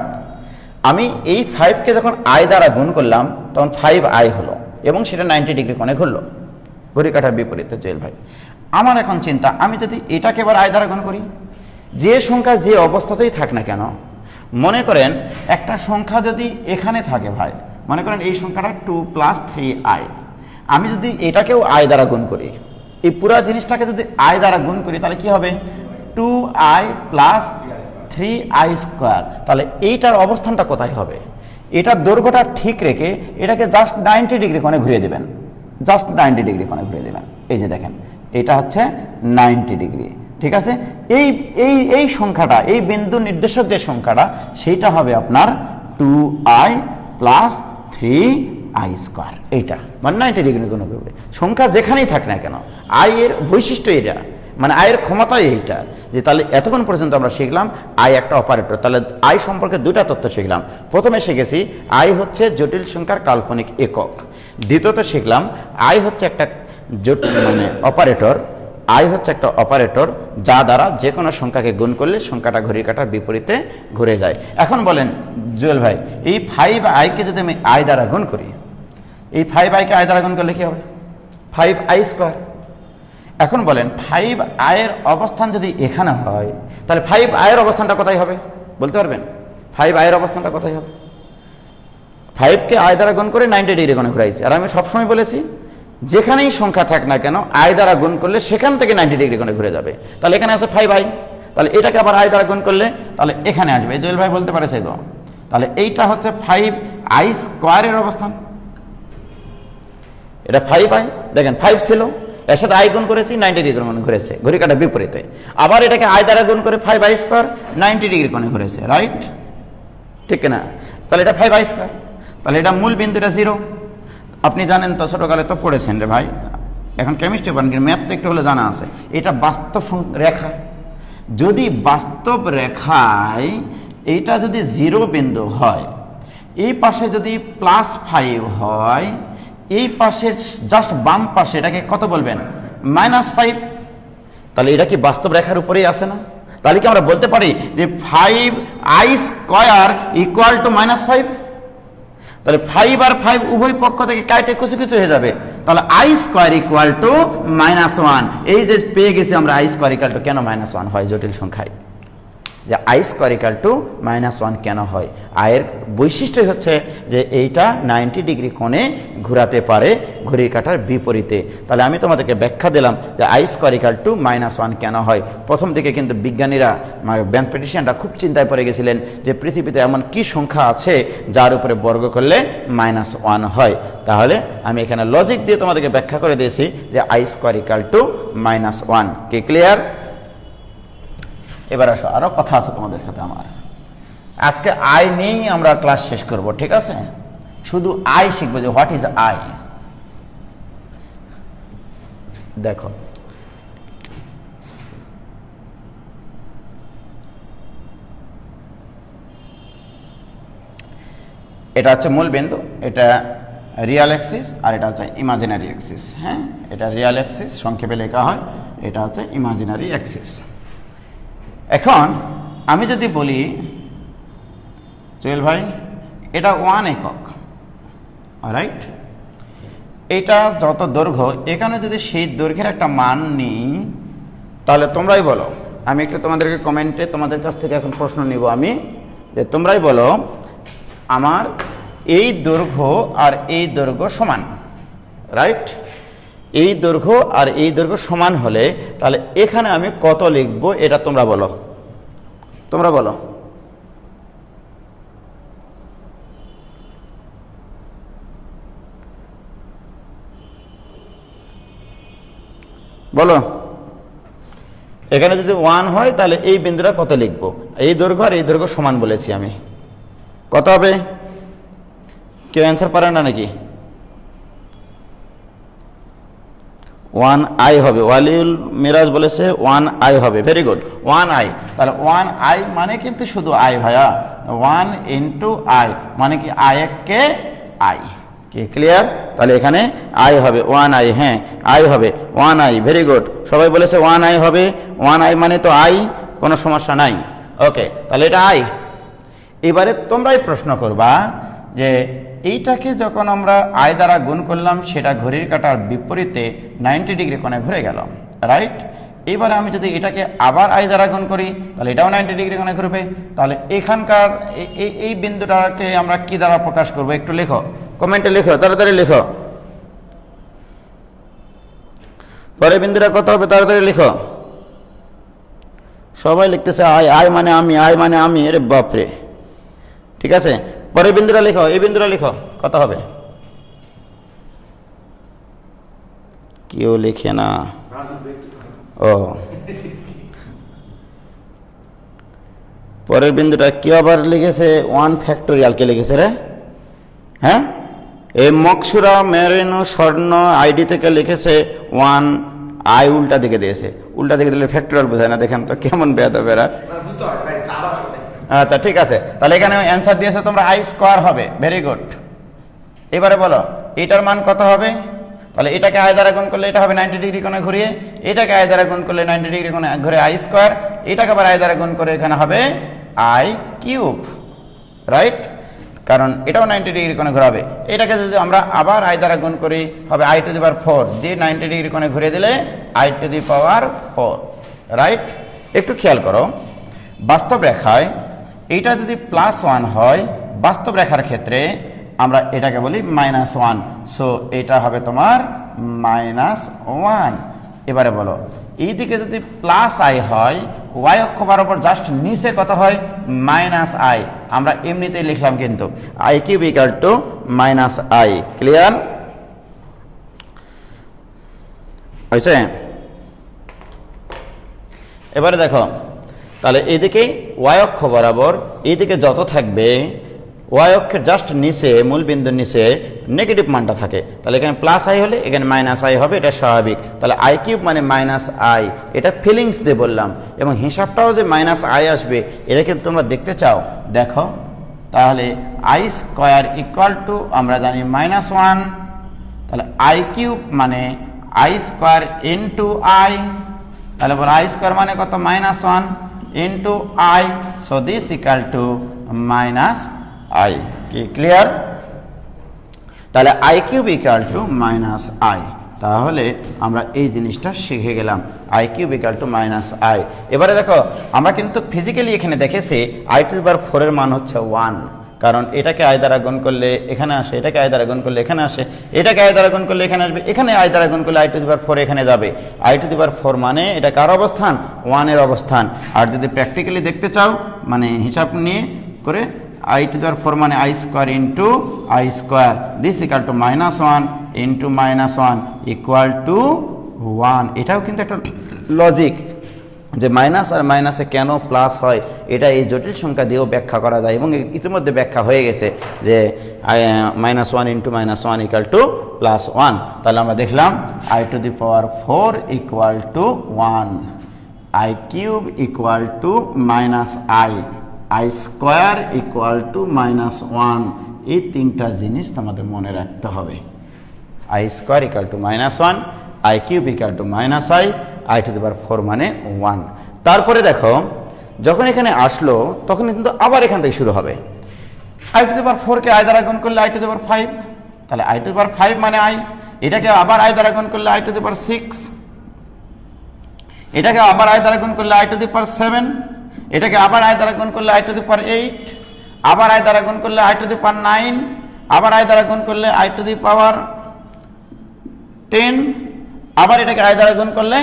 A: আমি এই 5কে যখন আই দ্বারা গুণ করলাম তখন 5i হলো এবং সেটা 90 ডিগ্রি কোণে ঘুরলো ঘড়ির কাঁটার বিপরীতে। জেল ভাই, আমার এখন চিন্তা, আমি যদি এটাকে এবার আই দ্বারা গুণ করি, যে সংখ্যা যে অবস্থাতেই থাক না কেন, মনে করেন একটা সংখ্যা যদি এখানে থাকে ভাই, মনে করেন এই সংখ্যাটা 2 + 3i, আমি যদি এটাকেও আই দ্বারা গুণ করি, এই পুরো জিনিসটাকে যদি আই দ্বারা গুণ করি তাহলে কি হবে? 2i + 3i²। তাহলে এইটার অবস্থানটা কোথায় হবে? এটার দৈর্ঘ্যটা ঠিক রেখে এটাকে জাস্ট 90 ডিগ্রি কোণে ঘুরিয়ে দেবেন, জাস্ট 90 ডিগ্রি কোণে ঘুরিয়ে দেবেন। এই যে দেখেন এটা হচ্ছে 90 ডিগ্রি, ঠিক আছে। এই এই এই সংখ্যাটা, এই বিন্দু নির্দেশক যে সংখ্যাটা, সেইটা হবে আপনার 2i + 3i²। এইটা মানে 90 ডিগ্রি কোণে ঘুরবে, সংখ্যা যেখানেই থাক না কেন। আই এর বৈশিষ্ট্য এটা, মানে আয়ের ক্ষমতাই এইটা, যে তাহলে এতক্ষণ পর্যন্ত আমরা শিখলাম আই একটা অপারেটর। তাহলে আই সম্পর্কে দুটা তথ্য শিখলাম। প্রথমে শিখেছি আই হচ্ছে জটিল সংখ্যার কাল্পনিক একক। দ্বিতীয়ত শিখলাম আই হচ্ছে একটা মানে অপারেটর। আই হচ্ছে একটা অপারেটর যা দ্বারা যে কোনো সংখ্যাকে গুণ করলে সংখ্যাটা ঘড়ির কাঁটার বিপরীতে ঘুরে যায়। এখন বলেন জুয়েল ভাই, এই 5i-কে যদি আমি আই দ্বারা গুণ করি, এই 5i-কে আই দ্বারা গুণ করলে কি হবে? 5i²। এখন বলেন 5i-এর অবস্থান যদি এখানে হয়, তাহলে 5i-এর অবস্থানটা কোথায় হবে বলতে পারবেন? 5i-এর অবস্থানটা কোথায় হবে? 5কে আই দ্বারা গুণ করে 90 ডিগ্রি কোণে ঘুরাইছি। আর আমি সবসময় বলেছি যেখানেই সংখ্যা থাক না কেন আই দ্বারা গুণ করলে সেখান থেকে 90 ডিগ্রি কোণে ঘুরে যাবে। তাহলে এখানে আছে 5i, তাহলে এটাকে আবার আই দ্বারা গুণ করলে তাহলে এখানে আসবে। জুয়েল ভাই বলতে পারেছে গো, তাহলে এইটা হচ্ছে 5i² অবস্থান। এটা 5i, দেখেন 5 ছিল, এর সাথে আই গুণ করেছি 90 ডিগ্রি কোণে ঘুরেছে, ঘড়ি কাঁটার বিপরীতে। আবার এটাকে আই দ্বারা গুণ করে 5i² 90 ডিগ্রি কোণে ঘুরেছে, রাইট? ঠিক না? তাহলে এটা 5i²। তাহলে এটা মূল বিন্দুটা 0। আপনি জানেন তো, ছোটকালে তো পড়েছেন রে ভাই, এখন কেমিস্ট্রি পড়েন কিন্তু ম্যাথ তো একটু হলে জানা আছে। এটা বাস্তব রেখা, যদি বাস্তব রেখায় এইটা যদি 0 বিন্দু হয়, এই পাশে যদি +5 হয়, এই পাশের জাস্ট বাম পাশে এটাকে কত বলবেন? -5। তাহলে এটা কি বাস্তব রেখার উপরেই আসে না? তাহলে কি আমরা বলতে পারি যে 5i² = -5? তাহলে 5 আর 5 উভয় পক্ষ থেকে কাটে কুচি কুচি হয়ে যাবে। তাহলে i² = -1। এই যে পেয়ে গেছি আমরা i² কেন -1 হয় জটিল সংখ্যায়, যে i² -1 কেন হয়? আয়ের বৈশিষ্ট্যই হচ্ছে যে এইটা 90 ডিগ্রি কোণে ঘোরাতে পারে ঘড়ির কাঁটার বিপরীতে। তাহলে আমি তোমাদেরকে ব্যাখ্যা দিলাম যে i² -1 কেন হয়। প্রথম দিকে কিন্তু বিজ্ঞানীরা ম্যাথমেটিশিয়ানরা খুব চিন্তায় পড়ে গেছিলেন যে পৃথিবীতে এমন কি সংখ্যা আছে যার উপরে বর্গ করলে -1 হয়। তাহলে আমি এখানে লজিক দিয়ে তোমাদেরকে ব্যাখ্যা করে দিয়েছি যে i² -1। কি ক্লিয়ার? এবার আসো, আরো কথা আছে তোমাদের সাথে আমার। আজকে আই নিয়েই আমরা ক্লাস শেষ করব, ঠিক আছে? শুধু আই শিখবো যে হোয়াট ইজ আই। দেখো, এটা হচ্ছে মূল বিন্দু, এটা রিয়াল অ্যাক্সিস আর এটা হচ্ছে ইমাজিনারি অ্যাক্সিস। হ্যাঁ, এটা রিয়াল অ্যাক্সিস সংক্ষেপে লেখা হয়, এটা হচ্ছে ইমাজিনারি অ্যাক্সিস। এখন আমি যদি বলি জুয়েল ভাই এটা 1 একক, রাইট? এটা যত দৈর্ঘ্য, এখানে যদি সেই দৈর্ঘ্যের একটা মান নিই, তাহলে তোমরাই বলো। আমি একটু তোমাদেরকে কমেন্টে তোমাদের কাছ থেকে এখন প্রশ্ন নিব আমি, যে তোমরাই বলো আমার এই দৈর্ঘ্য আর এই দৈর্ঘ্য সমান, রাইট? এই দৈর্ঘ্য আর এই দৈর্ঘ্য সমান হলে তাহলে এখানে আমি কত লিখব, এটা তোমরা বলো। তোমরা বলো। বলো, এখানে যদি 1 হয় তাহলে এই বিন্দুটা কত লিখবো? এই দৈর্ঘ্য আর এই দৈর্ঘ্য সমান বলেছি আমি, কত হবে? কেউ অ্যান্সার পারে না নাকি? 1i হবে। ওয়ালিউল মিরাজ বলেছে 1i হবে, ভেরি গুড, 1i। তাহলে 1i মানে কিন্তু শুধু i ভাইয়া, 1 × i মানে কি i কে i। কি ক্লিয়ার? তাহলে এখানে i হবে 1i। হ্যাঁ, i হবে 1i, ভেরি গুড। সবাই বলেছে 1i হবে, 1i মানে তো i, কোনো সমস্যা নাই। ওকে, তাহলে এটা i। এবারে তোমরাই প্রশ্ন করবা যে এইটাকে যখন আমরা আই দ্বারা গুণ করলাম সেটা ঘড়ির কাঁটার বিপরীতে 90 ডিগ্রি কোণে ঘুরে গেল, রাইট? এবারে আমি যদি এটাকে আবার আই দ্বারা গুণ করি তাহলে এটাও 90 ডিগ্রি কোণে ঘুরবে। তাহলে এখানকার এই বিন্দুটাকে আমরা কি দ্বারা প্রকাশ করব? একটু লেখো, কমেন্টে লেখো, তাড়াতাড়ি লেখো। পরে বিন্দুটা কত হবে তাড়াতাড়ি লেখো। সবাই লিখতেছে আই, আই মানে আমি, আই মানে আমি। আরে বাপরে, ঠিক আছে, পরের বিন্দুটা লিখো, এই বিন্দুটা লিখো, কত হবে? কেউ লিখে না। ও, পরের বিন্দুটা কেউ আবার লিখেছে 1 ফ্যাক্টোরিয়াল। কে লিখেছে রে? হ্যাঁ, এই মকসুরা মেরিনো স্বর্ণ আইডি থেকে লিখেছে 1 আই উল্টা দিকে দিয়েছে, উল্টা দিকে দিলে ফ্যাক্টরিয়াল বোঝায় না, দেখেন তো কেমন বেয়াদবেরা। আচ্ছা ঠিক আছে, তাহলে এখানে অ্যান্সার দিয়েছে তোমরা আই স্কোয়ার হবে, ভেরি গুড। এবারে বলো এটার মান কত হবে, তাহলে এটাকে আই দ্বারা গুণ করলে এটা হবে 90 ডিগ্রি কোণে ঘুরিয়ে, এটাকে আই দ্বারা গুণ করলে 90 ডিগ্রি কোণে ঘুরে আই স্কোয়ার, এটাকে আবার আই দ্বারা গুণ করে এখানে হবে আই কিউব, রাইট, কারণ এটাও 90 ডিগ্রি কোণে ঘোরাবে। এটাকে যদি আমরা আবার আই দ্বারা গুণ করি হবে আই টু দি পাওয়ার 4 দিয়ে 90 ডিগ্রি কোণে ঘুরে দিলে I to the power 4, right. একটু খেয়াল করো, বাস্তব রেখায় এইটা যদি +1 হয়, বাস্তব রেখার ক্ষেত্রে আমরা এটাকে বলি -1, সো এটা হবে তোমার -1। এবারে বলো এইদিকে যদি +i হয়, y অক্ষ বরাবর জাস্ট নিচে কত হয় -i, আমরা এমনিতেই লিখলাম কিন্তু i cube equal to -i, clear হয়েছে। এবারে দেখো তাহলে এইদিকে y অক্ষ বরাবর এইদিকে যত থাকবে y অক্ষের জাস্ট নিচে মূল বিন্দুর নিচে নেগেটিভ মানটা থাকে, তাহলে এখানে +i হলে এখানে -i হবে, এটা স্বাভাবিক। তাহলে i কিউব মানে -i, এটা ফিলিংস দিয়ে বললাম, এবং হিসাবটাও যে -i আসবে এটা কিন্তু তোমরা দেখতে চাও, দেখো তাহলে i স্কোয়ার ইকুয়াল টু আমরা জানি -1, তাহলে i কিউব মানে i স্কোয়ার ইন্টু i, তাহলে বলো i স্কোয়ার মানে কত -1 into i, so this equal to -i, কি ক্লিয়ার। তাহলে i cube equal to -i, তাহলে আমরা এই জিনিসটা শিখে গেলাম, i cube equal to -i। এবারে দেখো আমরা কিন্তু ফিজিক্যালি এখানে দেখেছি i টু দি পাওয়ার 4 এর মান হচ্ছে 1, কারণ এটাকে i দ্বারা গুণ করলে এখানে আসে, এটাকে i দ্বারা গুণ করলে এখানে আসে, এটাকে i দ্বারা গুণ করলে এখানে আসবে, এখানে i দ্বারা গুণ করলে i টু দি পাওয়ার 4 এখানে যাবে। i টু দি পাওয়ার 4 মানে এটা কার অবস্থান, 1 এর অবস্থান। আর যদি প্র্যাকটিক্যালি দেখতে চাও মানে হিসাব নিয়ে করে i টু দি পাওয়ার 4 মানে i square into i square, this equal to -1 into -1 equal to 1। এটাও কিন্তু একটা লজিক যে মাইনাস আর মাইনাসে কেন প্লাস হয়, এটা এই জটিল সংখ্যা দিয়েও ব্যাখ্যা করা যায়, এবং ইতিমধ্যে ব্যাখ্যা হয়ে গেছে যে -1 ইন্টু -1 ইকুয়াল টু +1। তাহলে আমরা দেখলাম i to the power 4 equal to 1, i cube equal to -i, i square equal to -1। এই তিনটা জিনিস তোমাদের মনে রাখতে হবে, i square equal to -1, i cube equal to -i, i to the power 4 মানে 1। তারপরে দেখো যখন এখানে আসলো তখন কিন্তু আবার এখান থেকে শুরু হবে, i to the power 4 K i দ্বারা গুণ করলে i টু দি পাওয়ার 5, তাহলে i টু দি পাওয়ার 5 মানে i, এটাকে আবার i দ্বারা গুণ করলে i টু দি পাওয়ার 6, এটাকে আবার i দ্বারা গুণ করলে i টু দি পাওয়ার 7, এটাকে আবার i দ্বারা গুণ করলে i টু দি পাওয়ার 8, আবার i দ্বারা গুণ করলে i টু দি পাওয়ার 9, আবার i দ্বারা গুণ করলে i টু দি পাওয়ার 10, আবার এটাকে i দ্বারা গুণ করলে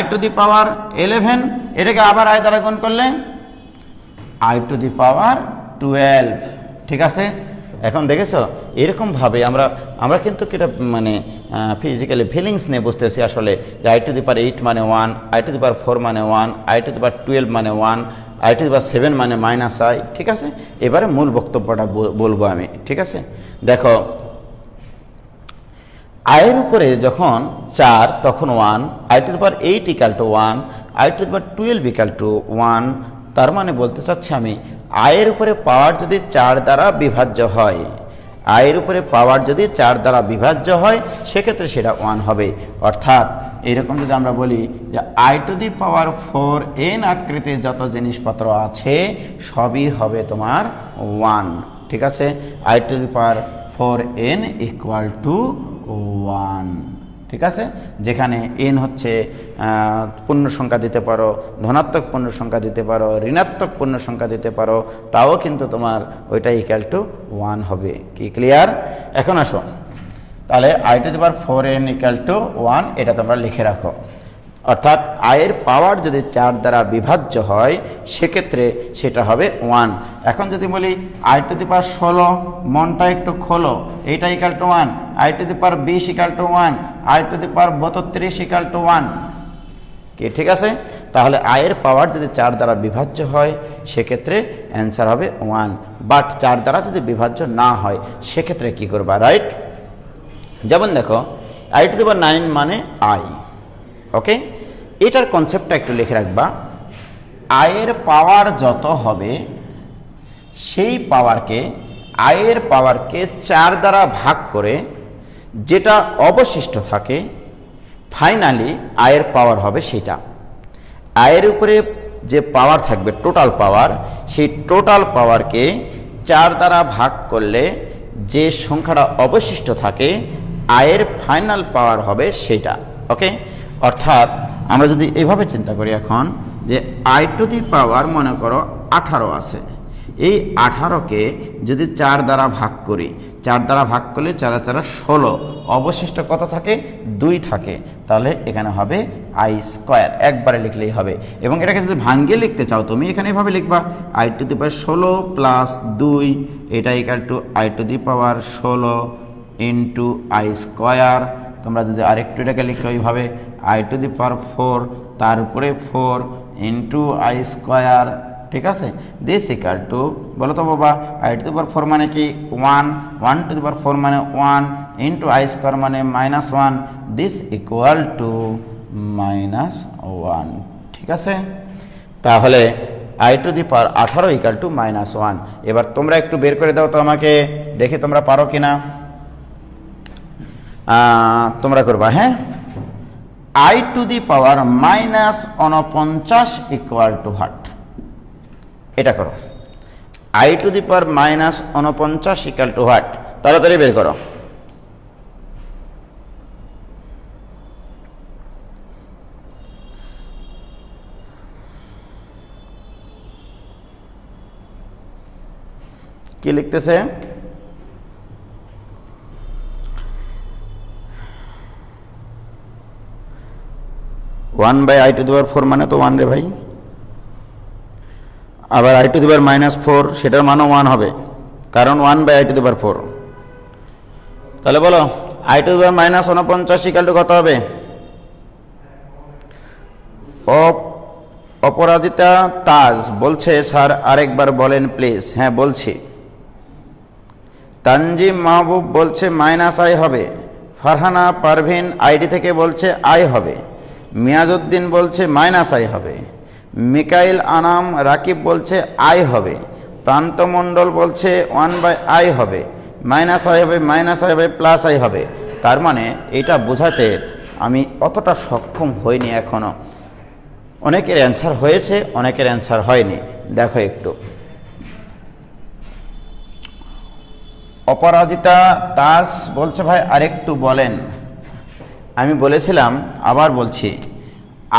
A: i টু দি পাওয়ার 11, এটাকে আবার i দ্বারা গুণ করলে i টু দি পাওয়ার 12, ঠিক আছে। এখন দেখেছো এরকমভাবে আমরা কিন্তু এটা মানে ফিজিক্যালি ফিলিংস নিয়ে বুঝতেছি আসলে যে i টু দি পাওয়ার 8 মানে 1, i টু দি পাওয়ার 4 মানে 1, i টু দি পাওয়ার 12 মানে 1, i টু দি পাওয়ার 7 মানে -i, ঠিক আছে। এবারে মূল বক্তব্যটা বলবো আমি, ঠিক আছে। দেখো i এর উপরে যখন 4 তখন 1, i to the power 8 equal to 1, i to the power 12 equal to 1, তার মানে বলতে চাচ্ছি আমি i এর উপরে পাওয়ার যদি 4 দ্বারা বিভাজ্য হয়, i এর উপরে পাওয়ার যদি 4 দ্বারা বিভাজ্য হয় সেক্ষেত্রে সেটা 1 হবে। অর্থাৎ এরকম যদি আমরা বলি যে i to the power 4n আকৃতির যত জিনিসপত্র আছে সবই হবে তোমার 1, ঠিক আছে। i to the power 4n equal to 1, ঠিক আছে। যেখানে n হচ্ছে পূর্ণ সংখ্যা দিতে পারো, ধনাত্মক পূর্ণ সংখ্যা দিতে পারো, ঋণাত্মক পূর্ণ সংখ্যা দিতে পারো, তাও কিন্তু তোমার ওইটা ইকুয়াল টু 1 হবে, কি ক্লিয়ার। এখন আসো তাহলে i to the power 4n equal to 1 এটা তোমরা লিখে রাখো। অর্থাৎ i এর পাওয়ার যদি 4 দ্বারা বিভাজ্য হয় সেক্ষেত্রে সেটা হবে 1। এখন যদি বলি i টু দি পাওয়ার 16, মনটা একটু খোলো, এইটা equal to 1, i to the power 20 equal to 1, i to the power 32 equal to 1, কি ঠিক আছে। তাহলে i এর পাওয়ার যদি 4 দ্বারা বিভাজ্য হয় সেক্ষেত্রে অ্যান্সার হবে 1, বাট 4 দ্বারা যদি বিভাজ্য না হয় সেক্ষেত্রে কি করবা, রাইট। যেমন দেখো i টু দি পাওয়ার 9 মানে i, ওকে, এটার কনসেপ্টটা একটু লিখে রাখবা। আয়ের পাওয়ার যত হবে সেই পাওয়ারকে, আয়ের পাওয়ারকে 4 দ্বারা ভাগ করে যেটা অবশিষ্ট থাকে ফাইনালি আয়ের পাওয়ার হবে সেটা। আয়ের উপরে যে পাওয়ার থাকবে টোটাল পাওয়ার, সেই টোটাল পাওয়ারকে 4 দ্বারা ভাগ করলে যে সংখ্যাটা অবশিষ্ট থাকে আয়ের ফাইনাল পাওয়ার হবে সেটা। ওকে, অর্থাৎ আমরা যদি এভাবে চিন্তা করি এখন যে আই টু দি পাওয়ার মনে করো 18 আছে, এই 18কে যদি 4 দ্বারা ভাগ করি, 4 দ্বারা ভাগ করলে 4 4 16, অবশিষ্ট কত থাকে 2 থাকে, তাহলে এখানে হবে আই স্কোয়ার, একবারে লিখলেই হবে। এবং এটাকে যদি ভাঙ্গিয়ে লিখতে চাও তুমি এখানে এভাবে লিখবা I to the power 16 plus 2, এটা equal to I to the power 16 into I square. তোমরা যদি আরেকটু এটাকে লিখো এইভাবে আই টু দি পাওয়ার 4 তার উপরে 4 ইন্টু আই স্কোয়ার, ঠিক আছে। দিস ইকাল টু, বলো তো বাবা, আই টু দি পাওয়ার 4 মানে কি 1, 1 টু দি পাওয়ার 4 মানে 1 ইন্টু আই স্কোয়ার মানে -1, দিস ইকুয়াল টু -1, ঠিক আছে। তাহলে I to the power 18 equal to -1। এবার তোমরা একটু বের করে দাও তো আমাকে, দেখে তোমরা পারো কিনা। তোমরা করবা, হ্যাঁ। I to the power -49 equal to what, এটা করো। I to the power -49 equal to what, তাড়াতাড়ি বের করো। কি লিখতেছে? 1/i টু দি পাওয়ার 4 মানে তো 1 রে ভাই, আবার i টু দি পাওয়ার -4 সেটার মানও 1 হবে, কারণ 1/i টু দি পাওয়ার 4। তাহলে বলো i to the power -49 equal to কত হবে? অপরাজিতা তাজ বলছে স্যার আরেকবার বলেন প্লিজ। হ্যাঁ বলছি। তানজিম মাহবুব বলছে -i হবে। ফারহানা পারভিন আইডি থেকে বলছে i হবে। মিয়াজউদ্দিন বলছে -i হবে। মিকাইল আনাম রাকিব বলছে i হবে। প্রান্ত মণ্ডল বলছে 1/i হবে, -i হবে, -i হবে, +i হবে। তার মানে এটা বোঝাতে আমি অতটা সক্ষম হইনি এখনো। অনেকের অ্যান্সার হয়েছে, অনেকের অ্যান্সার হয়নি। দেখো একটু, অপরাজিতা দাস বলছে ভাই আরেকটু বলেন। আমি বলেছিলাম, আবার বলছি,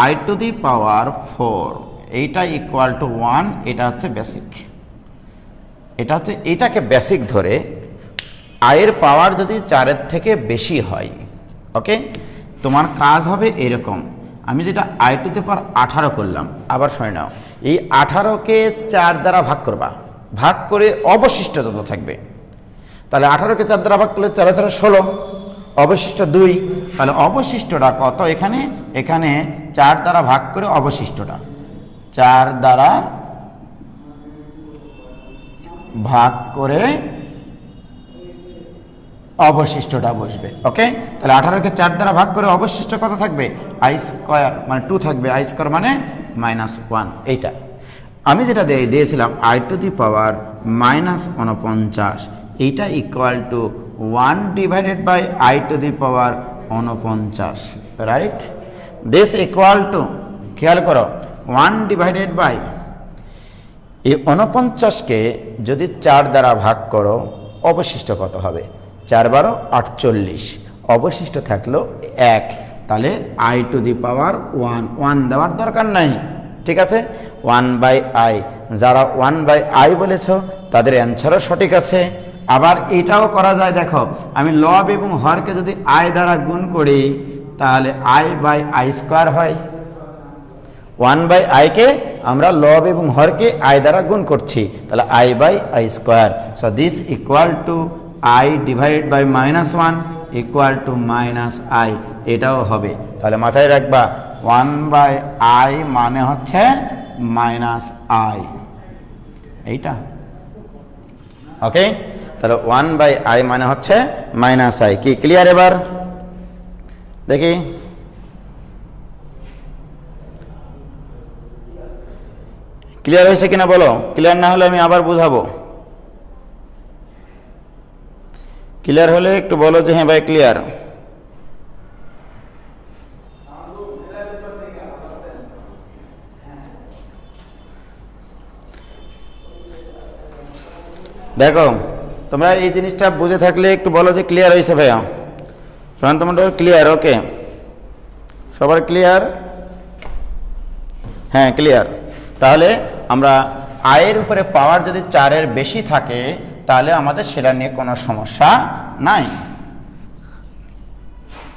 A: i টু দি পাওয়ার 4 এইটা ইকুয়াল টু 1, এটা হচ্ছে বেসিক। এটা হচ্ছে, এটাকে বেসিক ধরে আয়ের পাওয়ার যদি 4-এর থেকে বেশি হয়, ওকে, তোমার কাজ হবে এরকম। আমি যেটা i টু দি পাওয়ার 18 করলাম, আবার শুনে নাও, এই 18কে 4 দ্বারা ভাগ করবা, ভাগ করে অবশিষ্ট যত থাকবে। তাহলে 18কে 4 দ্বারা ভাগ করলে 4 4 16, অবশিষ্ট 2। তাহলে অবশিষ্টটা কত এখানে? এখানে 4 দ্বারা ভাগ করে অবশিষ্টটা 4 দ্বারা ভাগ করে অবশিষ্টটা বসবে, ওকে। তাহলে 18কে 4 দ্বারা ভাগ করে অবশিষ্ট কত থাকবে? i স্কয়ার মানে 2 থাকবে, i স্কয়ার মানে -1। এইটা আমি যেটা দিয়েছিলাম i টু দি পাওয়ার -49, এইটা equal to 1 divided by i to the power 49, right. This equal to, খেয়াল করো, 1 ডিভাইডেড বাই এই 49কে যদি 4 দ্বারা ভাগ করো অবশিষ্ট কত হবে? 4 12 48, অবশিষ্ট থাকলো 1। তাহলে i টু দি পাওয়ার 1 দেওয়ার দরকার নাই, ঠিক আছে। 1/i, যারা 1/i বলেছ তাদের অ্যান্সারও সঠিক আছে। আবার এটাও করা যায়, দেখো, আমি লব এবং হরকে যদি i দ্বারা গুণ করি তাহলে i/i স্কয়ার হয়। 1/i কে আমরা লব এবং হরকে i দ্বারা গুণ করছি, তাহলে i/i square. So this equal to i divided by -1 equal to -i, এটাও হবে। তাহলে মাথায় রাখবা 1/i মানে হচ্ছে -i, এইটা, ওকে। তাহলে 1/i মানে হচ্ছে -i। কি ক্লিয়ার? এবার দেখি ক্লিয়ার হয়েছে কিনা বলো, ক্লিয়ার না হলে আমি আবার বুঝাবো। ক্লিয়ার হলে একটু বলো যে হ্যাঁ ভাই ক্লিয়ার। দেখো তোমরা এই জিনিসটা বুঝে থাকলে একটু বলো যে ক্লিয়ার হয়েছে ভাইয়া। প্রান্তমণ্ডল ক্লিয়ার? ওকে, সবার ক্লিয়ার? হ্যাঁ ক্লিয়ার। তাহলে আমরা আয়ের উপরে পাওয়ার যদি 4-এর বেশি থাকে তাহলে আমাদের সেটা নিয়ে কোনো সমস্যা নাই,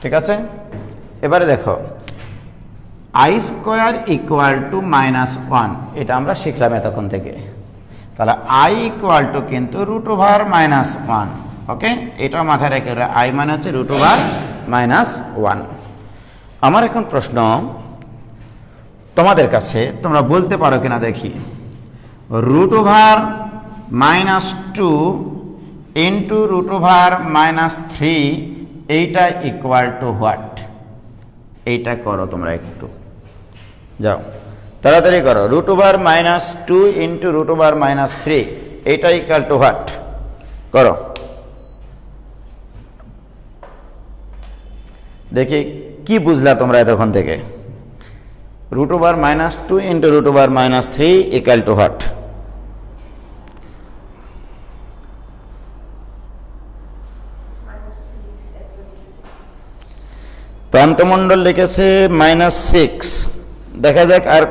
A: ঠিক আছে। এবারে দেখো আই স্কোয়ার ইকুয়াল টু -1, এটা আমরা শিখলাম এতক্ষণ থেকে। তাহলে আই ইকুয়াল টু কিন্তু √1, ওকে, এটা মাথায় রেখে, আই মানে হচ্ছে √1। আমার এখন প্রশ্ন তোমাদের কাছে, তোমরা বলতে পারো কিনা দেখি, √2 ইন্টু √3 এইটা ইকুয়াল টু হোয়াট? এইটা করো তোমরা, একটু যাও তাড়াতাড়ি করো। √2 ইন্টু √3 এইটা ইকুয়াল টু হোয়াট? করো দেখি কি বুঝলা তোমরা এতক্ষণ থেকে। √2 ইন্টু √3 ইকুয়াল টু হোয়াট? প্রান্তমণ্ডল লিখেছে -6। দেখা যাক আর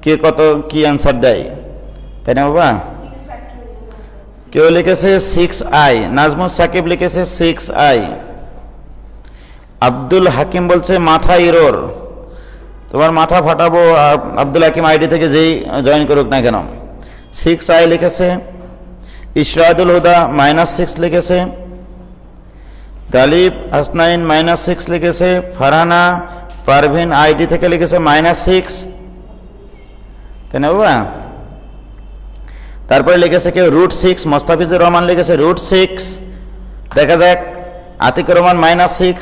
A: কে কত কি অ্যান্সার দেয়, তাই না বাবা? কেউ লিখেছে 6i, নাজমুস সাকিব লিখেছে 6i, আব্দুল হাকিম বলছে মাথা ইরোর। তোমার মাথা ফাটাবো আব্দুল হাকিম আইডি থেকে যেই জয়েন করুক না কেন। 6i লিখেছে। ইশরাদুল হুদা -6 লিখেছে। গালিব হাসনাইন -6 লিখেছে। ফারহানা পারভিন আইডি থেকে লিখেছে -6, তাই না বাবা? তারপরে লিখেছে কেউ √6, মোস্তাফিজুর রহমান লিখেছে √6। দেখা যাক আতিকুর রহমান -6।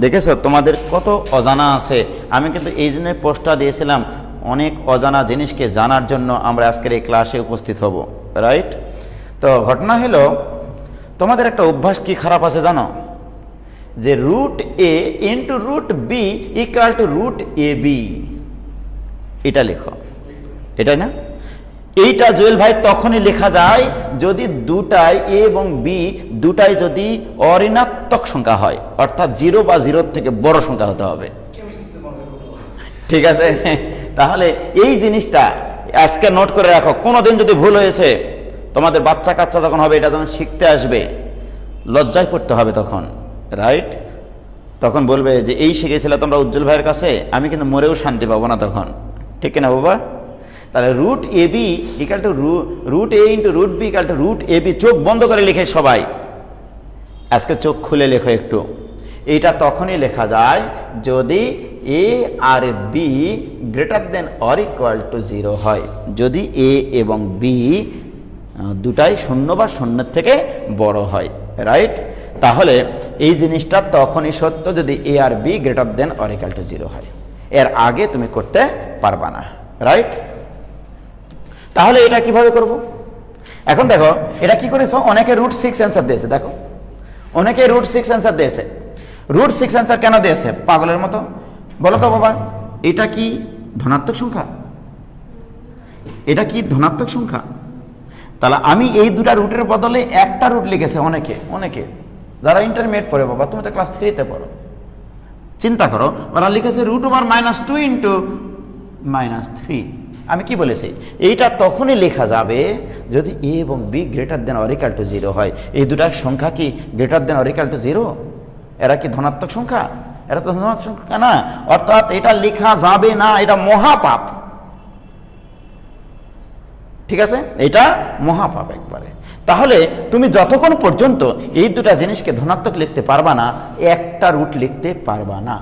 A: দেখেছো তোমাদের কত অজানা আছে। আমি কিন্তু এই জন্য পোস্টটা দিয়েছিলাম, অনেক অজানা জিনিসকে জানার জন্য আমরা আজকের এই ক্লাসে উপস্থিত হব, রাইট? তো ঘটনা হলো তোমাদের একটা অভ্যাস কি খারাপ আছে জানো, যে √a into √b equal to √ab, এটা লেখো, এটাই না? এইটা জুয়েল ভাই তখনই লেখা যায় যদি দুটাই এ এবং বি দুটাই যদি অঋণাত্মক সংখ্যা হয়, অর্থাৎ 0 বা 0 থেকে বড় সংখ্যা হতে হবে, ঠিক আছে? তাহলে এই জিনিসটা আজকে নোট করে রাখো। কোনোদিন যদি ভুল হয়েছে, তোমাদের বাচ্চা কাচ্চা যখন হবে, এটা যখন শিখতে আসবে, লজ্জায় পড়তে হবে তখন, রাইট? তখন বলবে যে এই শিখেছিলে তোমরা উজ্জ্বল ভাইয়ের কাছে, আমি কিন্তু মরেও শান্তি পাবো না তখন, ঠিক কিনা বাবা? তাহলে √ab equal to √a into √b equal to √ab। চোখ বন্ধ করে লিখে সবাই, আজকে চোখ খুলে লেখো একটু। এইটা তখনই লেখা যায় যদি a আর b greater than or equal to 0 হয়, যদি a এবং b দুটাই 0 বা 0 থেকে বড় হয়, রাইট? তাহলে এই জিনিসটা তখনই সত্য যদি a আর b greater than or equal to 0 হয়, এর আগে তুমি করতে পারবা না, রাইট? তাহলে এটা কিভাবে করব? এখন দেখো এটা কি করেছ, অনেকে √6 অ্যান্সার দিয়েছে। দেখো অনেকে √6 অ্যান্সার দিয়েছে। √6 অ্যান্সার কেন দিয়েছে পাগলের মতো? বলো তো বাবা, এটা কি ধনাত্মক সংখ্যা? এটা কি ধনাত্মক সংখ্যা? তাহলে আমি এই দুটা রুটের বদলে একটা রুট লিখেছে অনেকে, অনেকে যারা ইন্টারমিডিয়েট পড়ে, বাবা তুমি তো ক্লাস 3-তে পড়ো, চিন্তা করো, ওরা লিখেছে √2 ইন্টু -3। আমি কি বলেছি, এইটা তখনই লেখা যাবে যদি a এবং b greater than or equal to 0 হয়। এই দুটা সংখ্যা কি greater than or equal to 0? এরা কি ধনাত্মক সংখ্যা? এরা তো ধনাত্মক সংখ্যা না, অর্থাৎ এটা লেখা যাবে না, এটা মহাপাপ, ঠিক আছে? এটা মহাপাপ একবারে। তাহলে তুমি যতক্ষণ পর্যন্ত এই দুটা জিনিসকে ধনাত্মক লিখতে পারবা না, একটা রুট লিখতে পারবা না,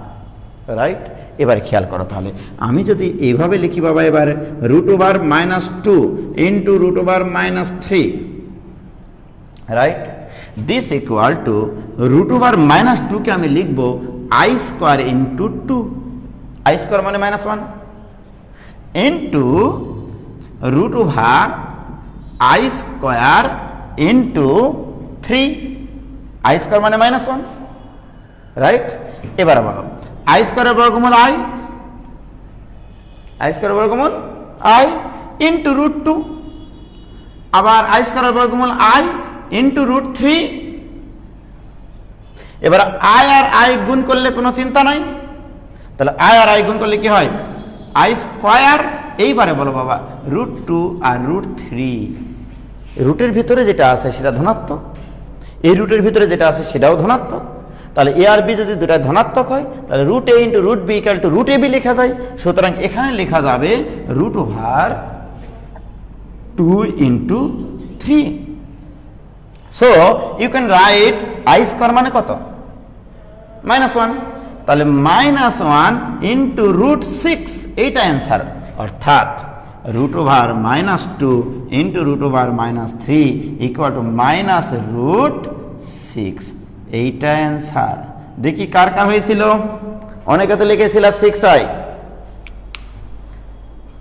A: রাইট? এবার খেয়াল করো, তাহলে আমি যদি এইভাবে লিখি বাবা, এবার √2 into √3, right? This equal to √2 কে আমি লিখবো i square into 2, i square মানে -1 into root over i square into 3, i square মানে -1, রাইট? এবার বলো আই স্কোয়ারের বর্গমূল আই, আই স্কোয়ারের বর্গমূল আই ইন্টু √2, আবার আই স্কোয়ারের বর্গমূল আই ইন্টু √3। এবার আই আর আই গুণ করলে কোনো চিন্তা নাই, তাহলে আই আর আই গুণ করলে কি হয়? I square. এইবারে বলো বাবা √2 আর √3, রুটের ভিতরে যেটা আছে সেটা ধনাত্মক, এই রুটের ভিতরে যেটা আছে সেটাও ধনাত্মক। তাহলে এ আর বি যদি দুটা ধনাত্মক হয় তাহলে √a into √b equal to √ab লেখা যায়। সুতরাং এখানে লেখা যাবে √2 into 3। So you can write i square মানে কত? -1। তাহলে -1 ইন্টু √6, এইটা অ্যান্সার। অর্থাৎ √2 ইন্টু √3 ইকুয়াল টু -√6, এইটা অ্যান্সার। দেখি কার কার হয়েছিল? অনেকে তো লিখেছিল 6i।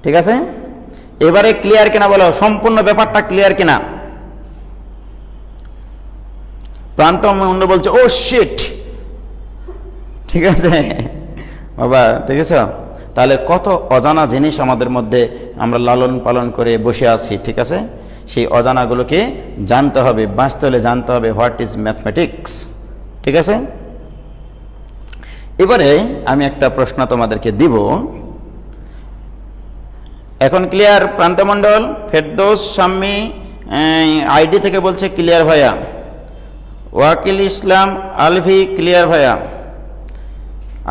A: ঠিক আছে, এবারে ক্লিয়ার কিনা বলো, সম্পূর্ণ ব্যাপারটা ক্লিয়ার কিনা? প্রান্ত মন্ডল বলছে ও শিট। ঠিক আছে বাবা, দেখেছ? তাহলে কত অজানা জিনিস আমাদের মধ্যে আমরা লালন পালন করে বসে আছি। ঠিক আছে, সেই অজানাগুলোকে জানতে হবে, বাঁচতে হলে জানতে হবে হোয়াট ইজ ম্যাথমেটিক্স। ঠিক আছে, এবারে আমি একটা প্রশ্ন তোমাদেরকে দিব। এখন ক্লিয়ার? প্রান্তমণ্ডল, ফেরদৌস, শাম্মী আইডি থেকে বলছে ক্লিয়ার ভাইয়া, ওয়াকিল ইসলাম আলভি ক্লিয়ার ভাইয়া,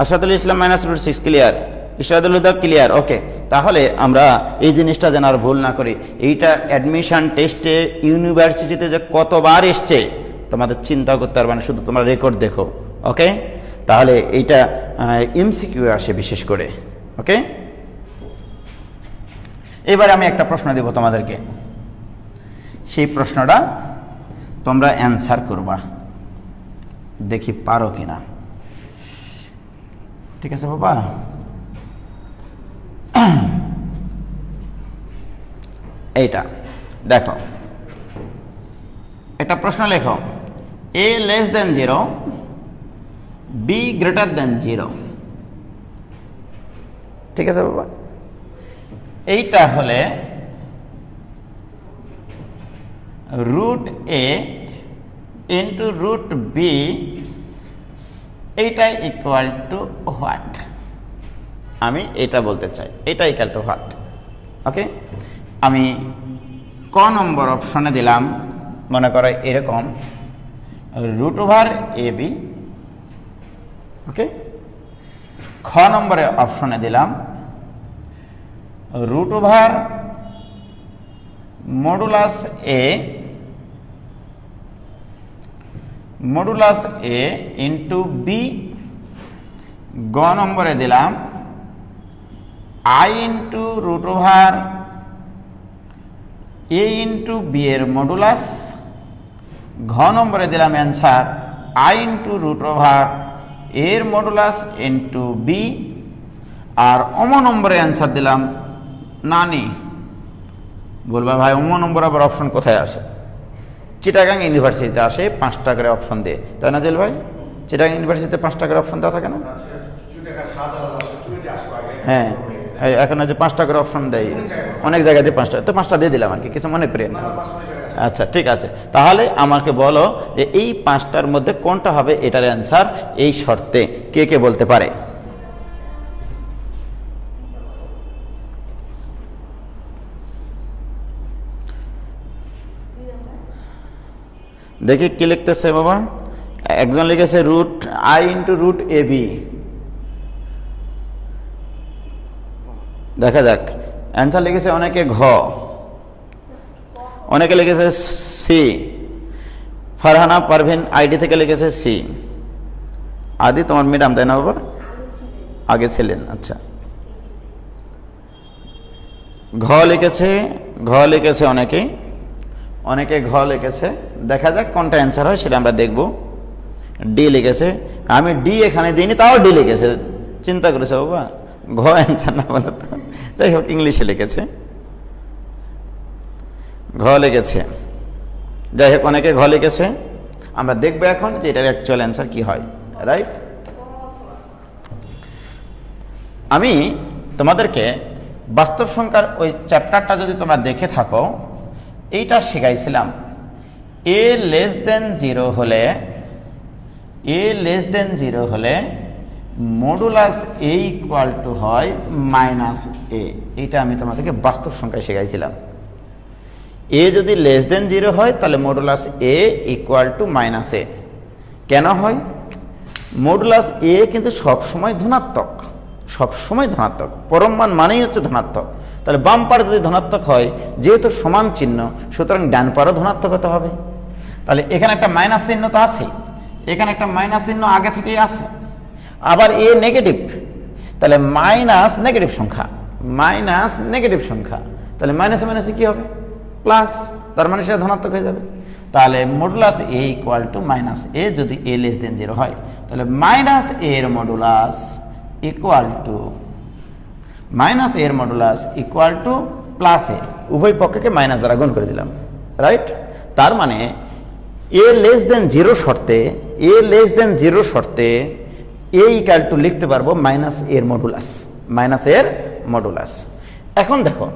A: আসাদুল ইসলাম -√6 ক্লিয়ার, ইশরাদুল হুদা ক্লিয়ার। ওকে, তাহলে আমরা এই জিনিসটা যেন আর ভুল না করি। এইটা অ্যাডমিশন টেস্টে ইউনিভার্সিটিতে যে কতবার এসছে তোমাদের চিন্তা করতে পারবে না, শুধু তোমরা রেকর্ড দেখো। ওকে, তাহলে এইটা এমসিকিউ আসে বিশেষ করে। ওকে, এবারে আমি একটা প্রশ্ন দেব তোমাদেরকে, সেই প্রশ্নটা তোমরা অ্যান্সার করবা, দেখি পারো কিনা। ঠিক আছে বাবা? এইটা দেখো, একটা প্রশ্ন লেখো, a less than 0, b greater than 0। ঠিক আছে বাবা, এইটা হলে √a ইন্টু √b, এইটা ইকুয়াল টু হোয়াট? আমি এটা বলতে চাই, এটা ইকুয়াল টু হোয়াট? ওকে, আমি ক নম্বর অপশনে দিলাম, মনে করো এরকম √ab। ওকে, খ নম্বরে অপশনে দিলাম √a ইন্টু বি। গ নম্বরে দিলাম i into √a into b এর মডুলাস। ঘ নম্বরে দিলাম অ্যান্সার i ইন্টু √a এর মডুলাস ইন্টু বি। আর অম নম্বরে অ্যান্সার দিলাম নানি। বলবা ভাই অম নম্বর আবার অপশন কোথায় আসে? চিটাগাং ইউনিভার্সিটিতে আসে 5 টাকার অপশন দিয়ে, তাই না জেল ভাই? চিটাগাং ইউনিভার্সিটিতে 5 টাকার অপশন দেওয়া থাকে না? হ্যাঁ, এখন যে 5 টাকার অপশন দেয় অনেক জায়গাতে, 5 টাকা, তো 5টা দিয়ে দিলাম আর কি, কিছু মনে করেন না। আচ্ছা ঠিক আছে, তাহলে আমাকে বলো যে এই 5টার মধ্যে কোনটা হবে এটার অ্যান্সার, এই শর্তে কে কে বলতে পারে? দেখি কি লিখতেছে বাবা। একজন লিখেছে √i ইন্টু √ab। দেখা যাক, অ্যান্সার লিখেছে অনেকে ঘ, অনেকে লিখেছে সি। ফারহানা পারভিন আইডি থেকে লিখেছে সি। আদি তোমার ম্যাডাম তাই না বাবা? আগে ছিলেন, আচ্ছা। ঘ লিখেছে অনেকে ঘ লিখেছে। দেখা যাক কোনটা অ্যান্সার হয় সেটা আমরা দেখব। ডি লিখেছে, আমি ডি এখানে দিইনি, তাও ডি লিখেছে। চিন্তা করেছে বাবা, ঘ অ্যান্সার না বলে তো, যাই হোক ইংলিশে লিখেছে। ঘ লিখেছে, যাই হোক অনেকে ঘ লিখেছে। আমরা দেখবো এখন যে এটার অ্যাকচুয়াল অ্যান্সার কি হয়, রাইট। আমি তোমাদেরকে বাস্তব সংখ্যার ওই চ্যাপ্টারটা যদি তোমরা দেখে থাকো, এইটা শেখাইছিলাম এ লেস দেন জিরো হলে মডুলাস এ ইকুয়াল টু হয় মাইনাস এ। এইটা আমি তোমাদেরকে বাস্তব সংখ্যায় শেখাইছিলাম। এ যদি লেস দেন জিরো হয় তাহলে modulus A equal to minus A. কেন হয়? মডুলাস এ কিন্তু সবসময় ধনাত্মক, পরম মান মানেই হচ্ছে ধনাত্মক। তাহলে বাম পাড়ে যদি ধনাত্মক হয়, যেহেতু সমান চিহ্ন, সুতরাং ডান পাড়ও ধনাত্মক হতে হবে। তাহলে এখানে একটা মাইনাস চিহ্ন তো আছে, এখানে একটা মাইনাস চিহ্ন আগে থেকেই আছে। আবার এ নেগেটিভ, তাহলে মাইনাস নেগেটিভ সংখ্যা, তাহলে মাইনাসে মাইনাসে কি হবে? প্লাস, তার মানে সেটা ধনাত্মক হয়ে যাবে। তাহলে modulus A equal to minus A যদি এ লেস দেন জিরো হয়, তাহলে মাইনাস এর modulus equal to plus A. উভয় পক্ষকে মাইনাস দ্বারা গুণ করে দিলাম, রাইট। তার মানে এ লেস দেন জিরো শর্তে এ ইকুয়াল টু লিখতে পারবো মাইনাস এর মডুলাস। এখন দেখো,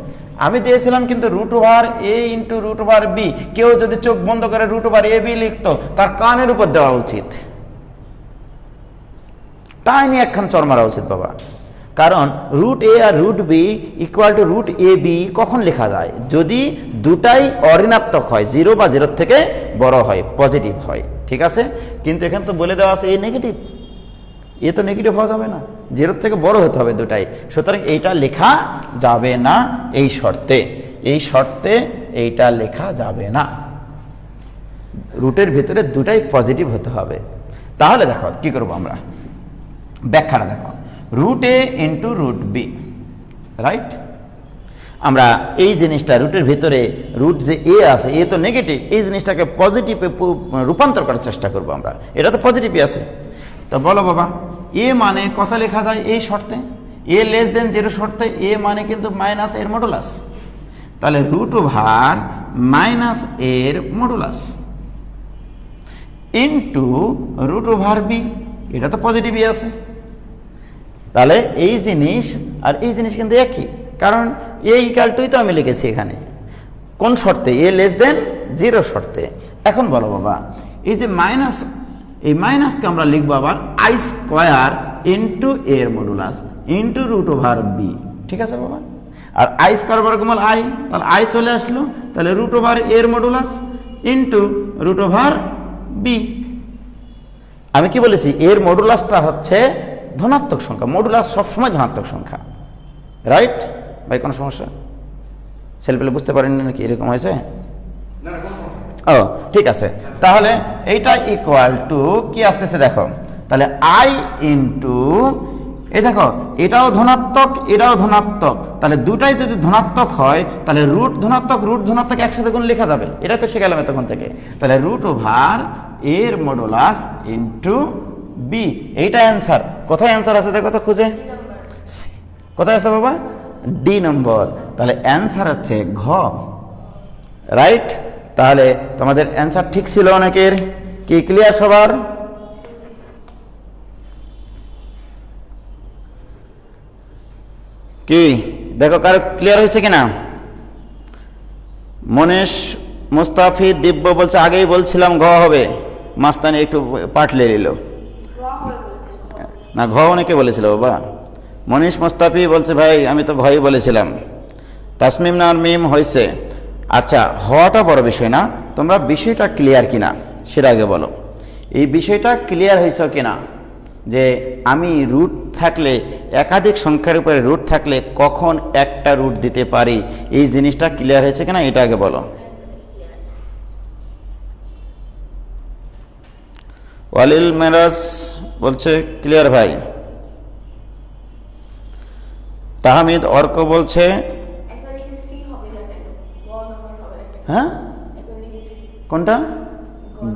A: আমি দিয়েছিলাম কিন্তু root over a into root over B. কেউ যদি চোখ বন্ধ করে রুট ওভার এ বি লিখতো, তার কানের উপর দেওয়া উচিত, টাইনি একখান চর মারা উচিত বাবা। কারণ রুট এ আর root b equal to root a b কখন লেখা যায়? যদি দুটাই অঋণাত্মক হয়, জিরো বা জিরোর থেকে বড় হয়, পজিটিভ হয়, ঠিক আছে। কিন্তু এখানে তো বলে দেওয়া আছে এ নেগেটিভ, এ তো নেগেটিভ হওয়া যাবে না, জিরোর থেকে বড় হতে হবে দুটাই। সুতরাং এইটা লেখা যাবে না, এই শর্তে এইটা লেখা যাবে না। রুটের ভিতরে দুটাই পজিটিভ হতে হবে। তাহলে দেখো কি করবো আমরা, ব্যাখ্যাটা দেখো, রুট এ ইন্টু রুট বি, রাইট। আমরা এই জিনিসটা রুটের ভিতরে রুট যে এ আছে, এ তো নেগেটিভ, এই জিনিসটাকে পজিটিভে রূপান্তর করার চেষ্টা করবো আমরা। এটা তো পজিটিভই আছে। তো বলো বাবা, এ মানে কথা লেখা যায় এই শর্তে, এ লেস দেন জিরো শর্তে এ মানে কিন্তু মাইনাস এর মডুলাস। তাহলে রুট ওভার মাইনাস এর modulus into root over b, এটা তো পজিটিভই আছে। তাহলে এই জিনিস আর এই জিনিস কিন্তু একই, কারণ এই ইকুয়ালটুই তো আমি লিখেছি এখানে। কোন শর্তে? এ লেস দেন জিরো শর্তে। এখন বলো বাবা, এই যে মাইনাস, এই মাইনাসকে আমরা লিখবো আবার আই স্কোয়ার ইন্টু এর modulus into root over b, ঠিক আছে বাবা। আর আই স্কোয়ার বর্গমূল আই, তাহলে আই চলে আসলো, তাহলে রুট ওভার এর modulus into root over b. আমি কি বলেছি? এর মডুলাসটা হচ্ছে ধনাত্মক সংখ্যা, মডুলাস সবসময় ধনাত্মক সংখ্যা, রাইট ভাই? কোনো সমস্যা? ছেলেপেলে বুঝতে পারেননি নাকি এরকম হয়েছে? ও ঠিক আছে। তাহলে এইটা ইকুয়াল টু কি আসতেছে দেখো, তাহলে আই ইন্টু এই দেখো, এটাও ধনাত্মক এটাও ধনাত্মক, তাহলে দুটাই যদি ধনাত্মক হয় তাহলে রুট ধনাত্মক একসাথে গুণ লেখা যাবে। এটা তো শিখালাম তখন থেকে। তাহলে রুট ওভার এর মডুলাস ইন্টু বি, এইটা অ্যান্সার। কোথায় অ্যান্সার আছে দেখো তো খুঁজে, কোথায় আছে বাবা? ডি নম্বর। তাহলে অ্যান্সার হচ্ছে ঘ, রাইট। তাহলে তোমাদের অ্যান্সার ঠিক ছিল অনেকের। কি ক্লিয়ার সবার? কি দেখো কার ক্লিয়ার হয়েছে কিনা? মনীষ, মুস্তাফিজ, দিব্য বলছে আগেই বলছিলাম ঘ হবে, মাস্তানি একটু পাটলে নিল না, ঘ অনেকে বলেছিল বাবা। মনীষ মুস্তাফি বলছে ভাই আমি তো ঘই বলেছিলাম। তাসমিম না মিম হয়েছে। আচ্ছা, হওয়াটা বড় বিষয় না, তোমরা বিষয়টা ক্লিয়ার কিনা সেটা আগে বলো। এই বিষয়টা ক্লিয়ার হয়েছে কিনা যে আমি রুট থাকলে, একাধিক সংখ্যার উপরে রুট থাকলে কখন একটা রুট দিতে পারি, এই জিনিসটা ক্লিয়ার হয়েছে কিনা এটা আগে বলো। ওয়ালিল মেরাজ বলছে ক্লিয়ার ভাই। তাহমিদ অর্ক বলছে হ্যাঁ কোনটা?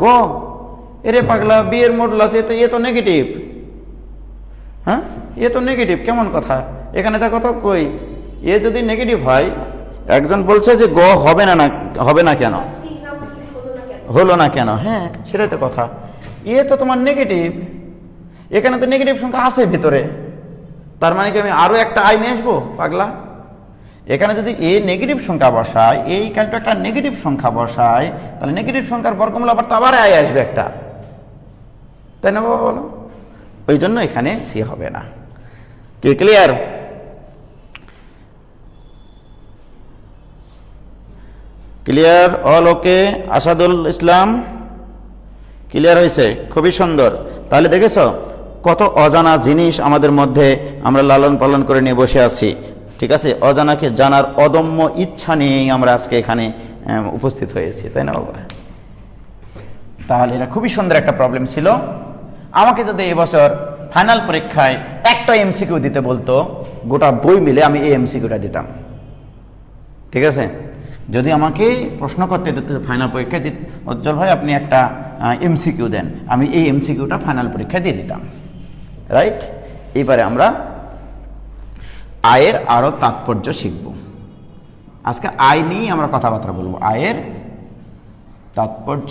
A: গ। এরে পাগলা, বি এর মডুলাস এ তো নেগেটিভ। হ্যাঁ এ তো নেগেটিভ, কেমন কথা? এখানে দেখো তো কই, এ যদি নেগেটিভ হয় একজন বলছে যে গ হবে না, হবে না কেন,
B: সি নাম্বারটি হলো না কেন?
A: হলো না কেন? হ্যাঁ, সেটাই তো কথা। এ তো তোমার নেগেটিভ, এখানে তো নেগেটিভ সংখ্যা আছে ভিতরে, তার মানে কি আমি আরো একটা আই নিয়ে আসবো পাগলা? এখানে যদি এ নেগেটিভ সংখ্যা বসায়, এই কালটা একটা নেগেটিভ সংখ্যা বসায়, তাহলে নেগেটিভ সংখ্যার বর্গমূল আবার তো আবার আই আসবে একটা, তাই না বাবা বলো? ওই জন্য এখানে সি হবে না। কি clear? Clear? All okay? Asadul Islam clear হয়েছে? খুবই সুন্দর। তাহলে দেখেছ কত অজানা জিনিস আমাদের মধ্যে আমরা লালন পালন করে নিয়ে বসে আছি। ঠিক আছে, অজানাকে জানার অদম্য ইচ্ছা নিয়েই আমরা আজকে এখানে উপস্থিত হয়েছি, তাই না বাবা? তাহলে এটা খুবই সুন্দর একটা প্রবলেম ছিল। আমাকে যদি এবছর ফাইনাল পরীক্ষায় একটা এমসিকিউ দিতে বলতো, গোটা বই মিলে আমি এই এমসিকিউটা দিতাম। ঠিক আছে, যদি আমাকে প্রশ্ন করতে দিত ফাইনাল পরীক্ষায় যে উজ্জ্বল ভাই আপনি একটা এমসিকিউ দেন, আমি এই এমসিকিউটা ফাইনাল পরীক্ষায় দিয়ে দিতাম। রাইট? এবারে আমরা আয়ের আরো তাৎপর্য শিখব। আজকে আয় নিয়েই আমরা কথাবার্তা বলবো, আয়ের তাৎপর্য।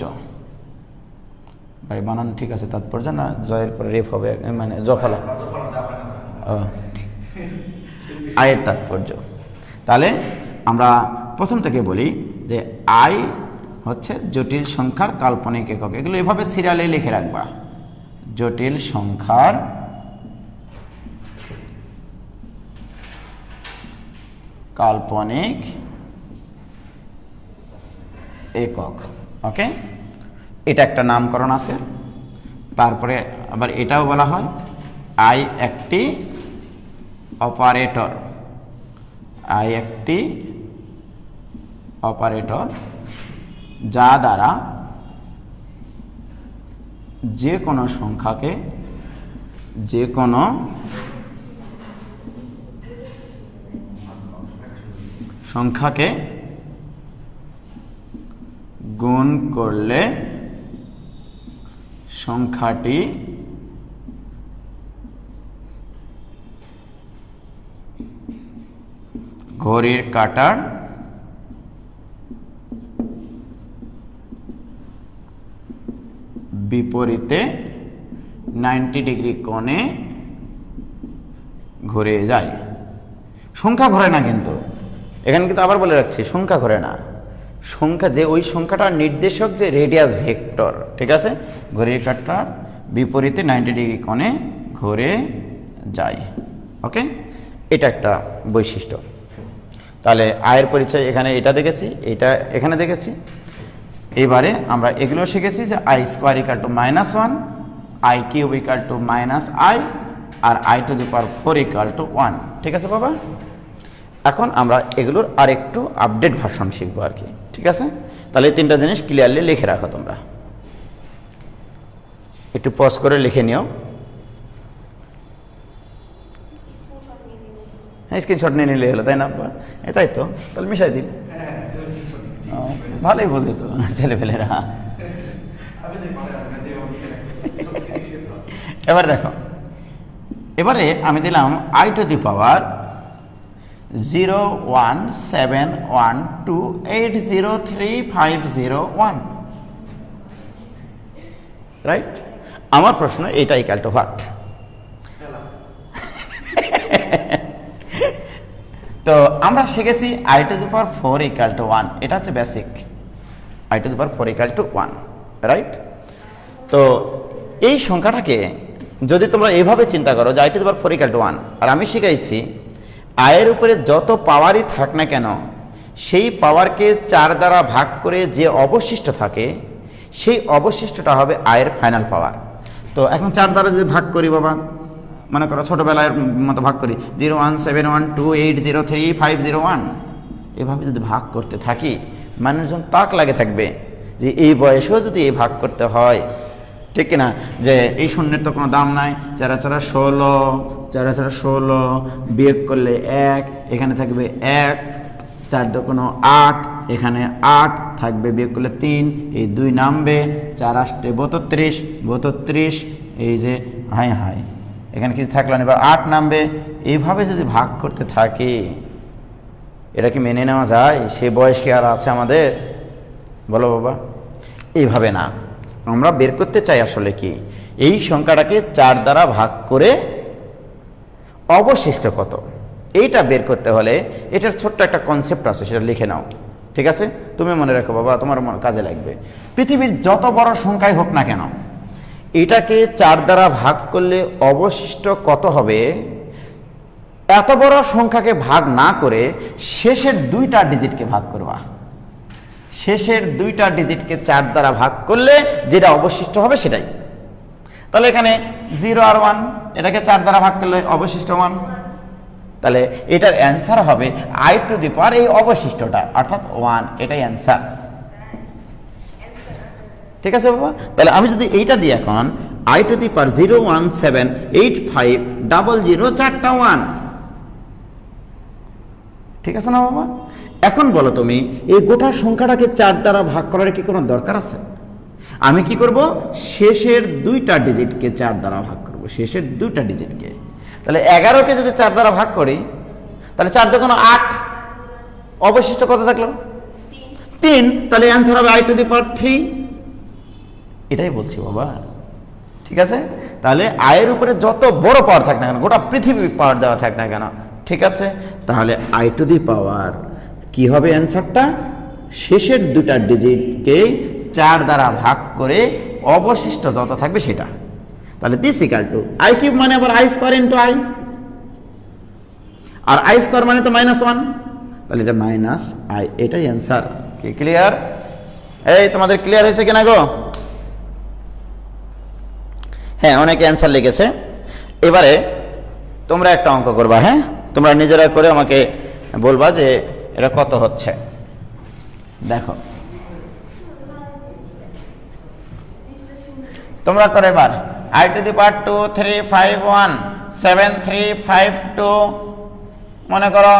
A: ভাই বানান ঠিক আছে? তাৎপর্য না জয়ের পরে রেফ হবে, মানে জফলা? আয়ের তাৎপর্য। তাহলে আমরা প্রথম থেকে বলি যে আয় হচ্ছে জটিল সংখ্যার কাল্পনিক একক। এগুলো এভাবে সিরিয়ালে লিখে রাখবা, জটিল সংখ্যার কাল্পনিক একক। ওকে, এটা একটা নামকরণ আছে। তারপরে আবার এটাও বলা হয় আই একটি অপারেটর। আই একটি অপারেটর যা দ্বারা যে কোনো সংখ্যাকে গুণ করলে সংখ্যাটি ঘড়ির কাঁটার বিপরীতে 90 ডিগ্রি কোণে ঘুরে যায়। সংখ্যা ঘোরে না, কিন্তু এখানে কিন্তু আবার বলে রাখছি সংখ্যা ঘোরে না। সংখ্যা যে ওই সংখ্যাটার নির্দেশক যে রেডিয়াস ভেক্টর, ঠিক আছে, ঘড়ির কাঁটার বিপরীতে 90 ডিগ্রি কোণে ঘুরে যায়। ওকে, এটা একটা বৈশিষ্ট্য। তাহলে আয়ের পরিচয় এখানে এটা দেখেছি, এটা এখানে দেখেছি। এবারে আমরা এগুলো শিখেছি যে i square equal to -1, i cube equal to -i, আর i to the power 4 equal to 1। ঠিক আছে বাবা? এখন আমরা এগুলোর আরেকটু আপডেট ভার্সন শিখবো আর কি। ঠিক আছে, তাহলে এই তিনটা জিনিস ক্লিয়ারলি লিখে রাখো তোমরা। একটু পজ করে লিখে নিও। হ্যাঁ, স্ক্রিনশট নিয়ে নিলে হলো, তাই না? তাই তো, তাহলে মিশাই দিন। ভালোই বোঝে তো ছেলেপেলেরা। এবার দেখো, এবারে আমি দিলাম I to the power 01712803501। Right? আমার প্রশ্ন এটা ইকাল টু হোয়াট? তো আমরা শিখেছি I to the power 4 equal to 1। এটা হচ্ছে basic, I to the power 4 equal to 1। Right? তো এই সংখ্যাটাকে যদি তোমরা এইভাবে চিন্তা করো যে I to the power 4 equal to 1, আর আমি শিখাইছি আয়ের উপরে যত পাওয়ারই থাক না কেন সেই পাওয়ারকে 4 দ্বারা ভাগ করে যে অবশিষ্ট থাকে সেই অবশিষ্টটা হবে আয়ের ফাইনাল পাওয়ার। তো এখন 4 দ্বারা যদি ভাগ করি বাবা, মনে করো ছোটবেলার মতো ভাগ করি 01712803501, এভাবে যদি ভাগ করতে থাকি মানুষজন তাক লাগে থাকবে যে এই বয়সেও যদি এই ভাগ করতে হয়, ঠিক কিনা? যে এই শূন্যের তো কোনো দাম নাই, 4 4 16, 4 4 16 বিয়োগ করলে 1, এখানে থাকবে 1, 4 2 8, এখানে 8 থাকবে, বিয়োগ করলে 3, এই 2 নামবে, 4 8 32, 32, এই যে হাই হাই এখানে কিছু থাকলো না, এবার 8 নামবে। এইভাবে যদি ভাগ করতে থাকি এটা কি মেনে নেওয়া যায়? সে বয়স কি আর আছে আমাদের? বলো বাবা। এইভাবে না, আমরা বের করতে চাই আসলে কি, এই সংখ্যাটাকে 4 দ্বারা ভাগ করে অবশিষ্ট কত, এইটা বের করতে হলে এটার ছোট্ট একটা কনসেপ্ট আছে, সেটা লিখে নাও। ঠিক আছে, তুমি মনে রাখো বাবা, তোমার কাজে লাগবে। পৃথিবীর যত বড় সংখ্যাই হোক না কেন, এটাকে 4 দ্বারা ভাগ করলে অবশিষ্ট কত হবে, এত বড় সংখ্যাকে ভাগ না করে শেষের 2টা ডিজিটকে ভাগ করবা। শেষের 2টা ডিজিটকে 4 দ্বারা ভাগ করলে যেটা অবশিষ্ট হবে সেটাই। তাহলে এখানে 0 আর 1, এটাকে 4 দ্বারা ভাগ করলে অবশিষ্ট 1। তাহলে এটার অ্যান্সার হবে i টু দি পাওয়ার এই অবশিষ্টটা, অর্থাৎ 1, এটাই অ্যান্সার। ঠিক আছে বাবা। তাহলে আমি যদি এইটা দিই এখন i টু দি পাওয়ার 0178500, 4টা 1। ঠিক আছে না বাবা? এখন বলো তুমি, এই গোটা সংখ্যাটাকে 4 দ্বারা ভাগ করার কি কোনো দরকার আছে? আমি কি করব, শেষের 2টা ডিজিটকে 4 দ্বারা ভাগ করব, শেষের 2টা ডিজিটকে। তাহলে 11কে যদি 4 দ্বারা ভাগ করি, তাহলে 4 দুগুণ 8, অবশিষ্ট কত থাকলো? 3। তাহলে অ্যান্সার হবে i টু দি পাওয়ার 3। এটাই বলছি বাবা। ঠিক আছে, তাহলে আয়ের উপরে যত বড় পাওয়ার থাক না কেন, গোটা পৃথিবী পাওয়ার দেওয়া থাক না কেন, ঠিক আছে, তাহলে i টু দি পাওয়ার কি হবে অ্যান্সারটা, শেষের 2টা ডিজিটকে 4 দ্বারা ভাগ করে অবশিষ্ট যত থাকবে সেটা। তাহলে this equal to i cube মানে আবার i স্কয়ার ইনটু i, আর i স্কয়ার মানে তো -1, তাহলে এটা -i, এটাই অ্যান্সার। কি ক্লিয়ার? এই তোমাদের ক্লিয়ার হয়েছে কিনা গো? হ্যাঁ, অনেকে অ্যান্সার লিখেছে। এবারে তোমরা একটা অঙ্ক করবা। হ্যাঁ, তোমরা নিজেরা করে আমাকে বলবা যে এটা কত হচ্ছে। দেখো তোমরা করে এবার i টু দি পাওয়ার 23517352 মনে করো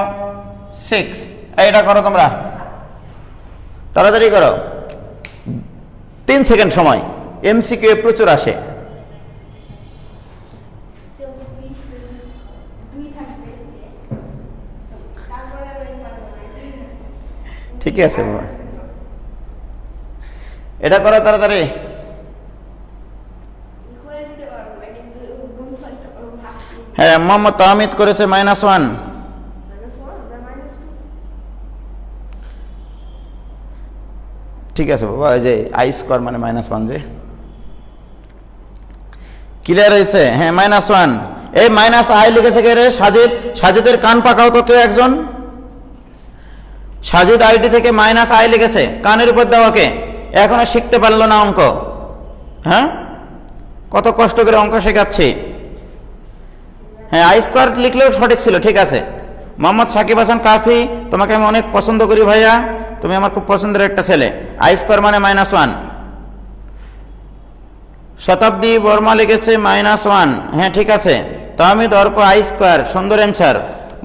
A: 6, এইটা করো তোমরা, তাড়াতাড়ি করো, 3 সেকেন্ড সময়। এমসিকিউ প্রচুর আসে। ঠিক আছে বাবা, এটা করো তাড়াতাড়ি। হ্যাঁ, মোহাম্মদ তাহমিদ করেছে -1। ঠিক আছে বাবা, এই যে i স্কয়ার মানে -1 যে ক্লিয়ার হয়েছে। হ্যাঁ, -1। এই -i লিখেছে কে রে? সাজিদ। সাজিদের কান পাকাও তো কেউ একজন। সাজিদ আইডি থেকে -i লিখেছে, কানের উপর দেওয়াকে এখনো শিখতে পারলো না অঙ্ক। হ্যাঁ, কত কষ্ট করে অঙ্ক শেখাচ্ছি। হ্যাঁ, i স্কয়ার লিখলেও সঠিক ছিল। ঠিক আছে, মোহাম্মদ সাকিব হাসান কাফি, তোমাকে আমি অনেক পছন্দ করি ভাইয়া, তুমি আমার খুব পছন্দের একটা ছেলে। i স্কয়ার মানে -1। শতাব্দী বর্মা লিখেছে -1। হ্যাঁ ঠিক আছে। তাহমিদ অর্ক i স্কয়ার, সুন্দর answer.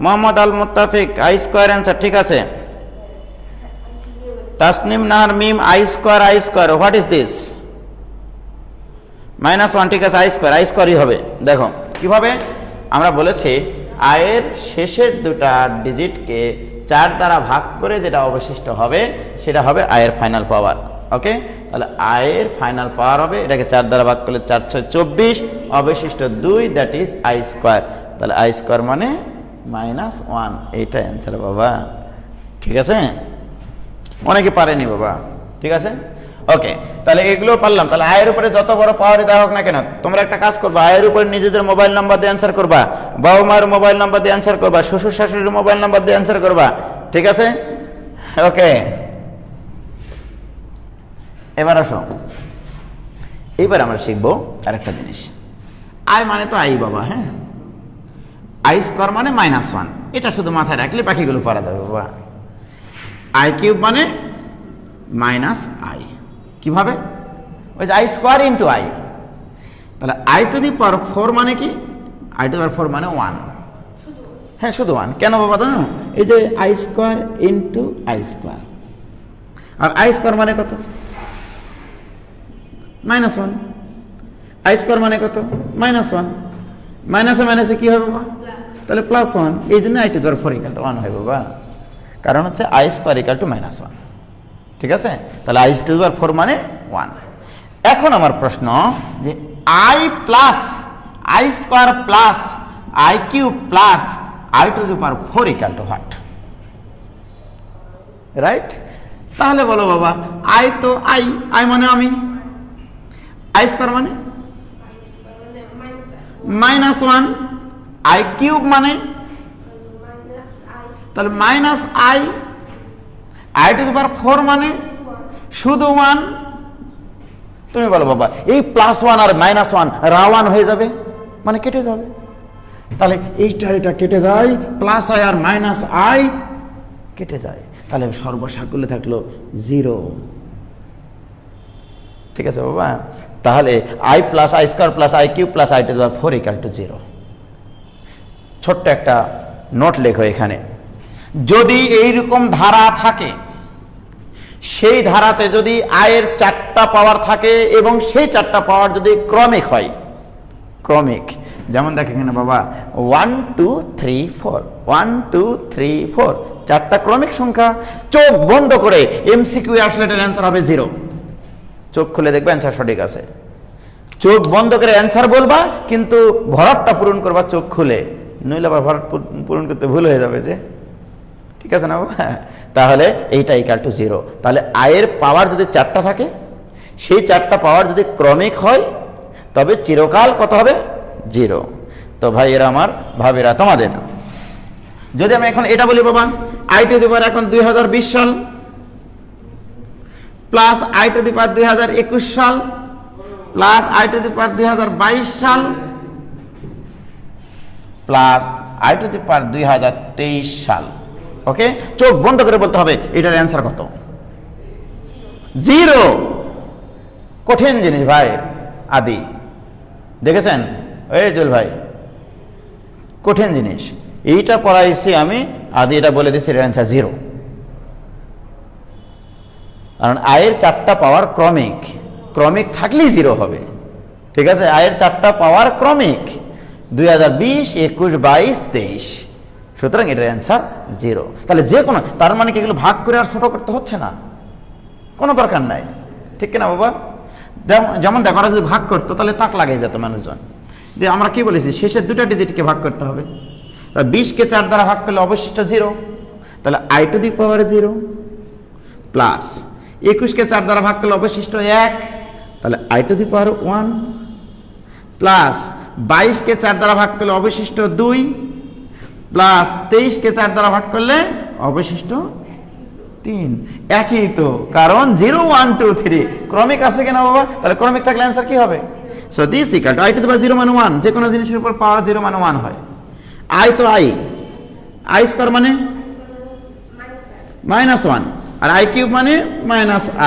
A: Mohammad Al Muttafiq i square answer, ঠিক আছে। Tasnim Nahar Mim i square, what is this? -1, ঠিক আছে, i স্কয়ারই হবে। দেখো কিভাবে আমরা বলেছি, আয়ের শেষের 2টা ডিজিটকে 4 দ্বারা ভাগ করে যেটা অবশিষ্ট হবে সেটা হবে আয়ের ফাইনাল পাওয়ার। ওকে, তাহলে আয়ের ফাইনাল পাওয়ার হবে, এটাকে 4 দ্বারা ভাগ করলে 4 6 24, অবশিষ্ট 2, দ্যাট ইজ i স্কয়ার। তাহলে i স্কয়ার মানে -1, এইটা অ্যান্সার বাবা। ঠিক আছে, অনেকে পারেনি বাবা। ঠিক আছে, ওকে, তাহলে এগুলো পারলাম। তাহলে আয়ের উপরে যত বড় পাওয়ারই দেওয়া হোক না কেন, তোমরা একটা কাজ করবা, আয়ের উপরে নিজেদের মোবাইল নাম্বার দিয়ে অ্যান্সার করবা, বাবা মায়ের মোবাইল নাম্বার দিয়ে অ্যান্সার করবা, শ্বশুর শাশুড়ির মোবাইল নাম্বার দিয়ে অ্যান্সার করবা। ঠিক আছে, ওকে। এবার আসো, এবার আমরা শিখবো আরেকটা জিনিস। আই মানে তো আই বাবা। হ্যাঁ, i স্কয়ার মানে -1, এটা শুধু মাথায় রাখলে বাকিগুলো পারা যাবে বাবা। i কিউব মানে -i, কিভাবে? ওই যে i স্কয়ার ইনটু i। তাহলে i টু দি পাওয়ার 4 মানে কি? i টু দি পাওয়ার 4 মানে 1। হ্যাঁ, শুধু 1। কেন বাবা জানো? এই যে i square into i square, আর i স্কয়ার মানে কত? -1। i স্কয়ার মানে কত? -1। মাইনাসে মাইনাসে কি হবে বাবা? তাহলে +1। এই জন্য i টু দি পাওয়ার 4 = 1 হয় বাবা। কারণ হচ্ছে আই স্কোয়ার ইকাল টু -1, ঠিক আছে? তাহলে আই টু দি পাওয়ার 4 মানে 1। এখন আমার প্রশ্ন যে I plus I square plus I cube plus I to the power 4 equal two what, right? তাহলে বলো বাবা, আই তো আই, আই মানে আমি, আই স্কোয়ার মানে -1, আই কিউব মানে তাহলে -i, I to the power 4 মানে শুধু 1। তুমি বলো বাবা, এই +1 আর -1 রা1 হয়ে যাবে, মানে কেটে যাবে। তাহলে এইটা কেটে যায়, +i আর -i কেটে যায়, তাহলে সর্বসাকুল্যে থাকলো 0, ঠিক আছে বাবা? তাহলে I plus I square plus I cube plus I to the power 4 equal to 0। ছোট্ট একটা নোট লেখো এখানে, যদি এইরকম ধারা থাকে, সেই ধারাতে যদি আয়ের 4টা পাওয়ার থাকে এবং সেই 4টা পাওয়ার যদি ক্রমিক হয়, ক্রমিক, যেমন দেখেন এখানে বাবা 1 2 3 4 1 2 3 4 4টা ক্রমিক সংখ্যা। চোখ বন্ধ করে এমসিকিউ আসলে এটার অ্যান্সার হবে 0। চোখ খুলে দেখবে অ্যান্সার সঠিক আছে। চোখ বন্ধ করে অ্যান্সার বলবা, কিন্তু ভরাটটা পূরণ করবা চোখ খুলে, নইলে আবার ভরাট পূরণ করতে ভুল হয়ে যাবে যে, ঠিক আছে না বাবা? তাহলে এইটা ইকুয়াল টু 0। তাহলে আয়ের পাওয়ার যদি 4টা থাকে, সেই 4টা পাওয়ার যদি ক্রমিক হয়, তবে চিরকাল কত হবে? 0। তো ভাইয়েরা আমার, ভাবেরা তোমাদের, যদি আমি এখন এটা বলি বাবা, আই টু দি পাওয়ার এখন 2020 সাল প্লাস আই টু দি পাওয়ার 2021 সাল প্লাস আই টু দি পাওয়ার 2022 সাল প্লাস আই টু দি পাওয়ার 2023 সাল। ওকে, চোখ বন্ধ করে বলতে হবে এটার অ্যান্সার কত? 0। কঠিন জিনিস ভাই, আদি দেখেছেন এই জুল ভাই, কঠিন জিনিস। এইটা পড়াইছি আমি, আদি এটা বলে দিচ্ছি, এর অ্যান্সার 0। কারণ আয়ের 4টা পাওয়ার ক্রমিক, ক্রমিক থাকলেই 0 হবে, ঠিক আছে? আয়ের 4টা পাওয়ার ক্রমিক, 2020 21 22 23, সুতরাং এটার অ্যান্সার 0। তাহলে যে কোনো, তার মানে কি এগুলো ভাগ করে আর ছোট করতে হচ্ছে না, কোনো দরকার নাই, ঠিক কিনা বাবা? যেমন দেখো, ওরা যদি ভাগ করতো তাহলে তাক লাগিয়ে যেত মানুষজন, যে আমরা কি বলেছি, শেষের 2টা ডিজিটকে ভাগ করতে হবে। 20কে 4 দ্বারা ভাগ করলে অবশিষ্ট 0, তাহলে I to the power 0 plus 21কে 4 দ্বারা ভাগ করলে অবশিষ্ট 1, তাহলে I to the power 1 plus 22কে 4 দ্বারা ভাগ করলে অবশিষ্ট 2 প্লাস 23কে 4 দ্বারা ভাগ করলে অবশিষ্ট 3। একই তো, কারণ 0 1 2 3 ক্রমিক আছে কিনা বাবা? তাহলে ক্রমিক থাকলে অ্যান্সার কি হবে? So this equal to I to the power 0 মানে 1, যে কোনো জিনিসের উপর পাওয়ার 0 মানে 1 হয়। আই তো আই, আই স্কোয়ার মানে -1 আর আই কিউব মানে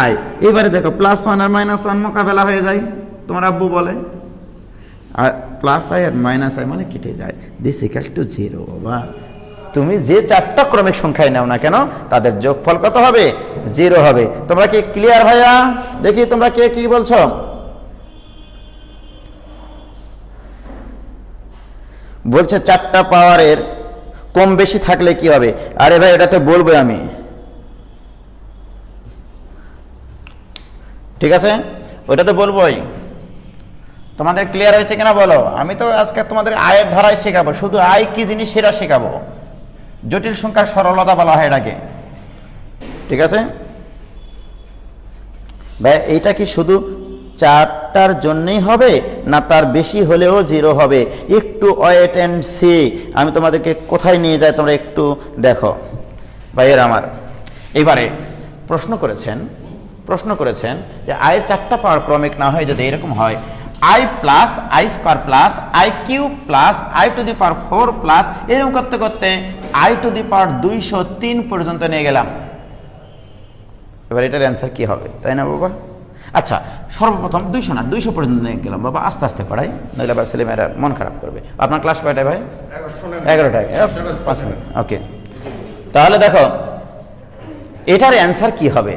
A: -i। এবারে দেখো +1 আর -1 মোকাবেলা হয়ে যায়, তোমার আব্বু বলে, আর +i আর -i মানে কেটে যায়, দিস ইকুয়াল টু 0 বাবা। তুমি যে 4টা ক্রমিক সংখ্যায় নাও না কেন, তাদের যোগফল কত হবে? 0 হবে। তোমরা কি ক্লিয়ার ভাইয়া? দেখি তোমরা কে কি বলছো। বলছে 4টা পাওয়ারের কম বেশি থাকলে কি হবে? আরে ভাই এটা তো বলবো আমি, ঠিক আছে, ওইটা তো বলবোই। তোমাদের ক্লিয়ার হয়েছে কিনা বলো? আমি তো আজকে তোমাদের আয়ের ধারায় শেখাবো, শুধু আয় কি জিনিস সেটা শেখাবো। জটিল সংখ্যার সরলতা বলা হয় এটাকে, ঠিক আছে ভাই? এইটা কি শুধু 4টার জন্যই হবে, না তার বেশি হলেও 0 হবে? একটু ওয়েট অ্যান্ড সি, আমি তোমাদেরকে কোথায় নিয়ে যাই তোমরা একটু দেখো ভাইয়ের আমার। এবারে প্রশ্ন করেছেন যে আয়ের 4টা পাওয়ার ক্রমিক না হয় যদি এরকম হয়, I plus I square plus I cube plus I to the power 4 plus, এরকম করতে করতে আই টু দি পাওয়ার 203 পর্যন্ত নিয়ে গেলাম। এবার এটার অ্যান্সার কি হবে, তাই না বাবা? আচ্ছা, সর্বপ্রথম 200 না 200 পর্যন্ত নিয়ে গেলাম বাবা, আস্তে আস্তে পড়াই, নইলে আবার ছেলেমেয়েরা মন খারাপ করবে। আপনার ক্লাস কয়টায় ভাই? 11টায়, 5 মিনিট। ওকে, তাহলে দেখো এটার অ্যান্সার কি হবে।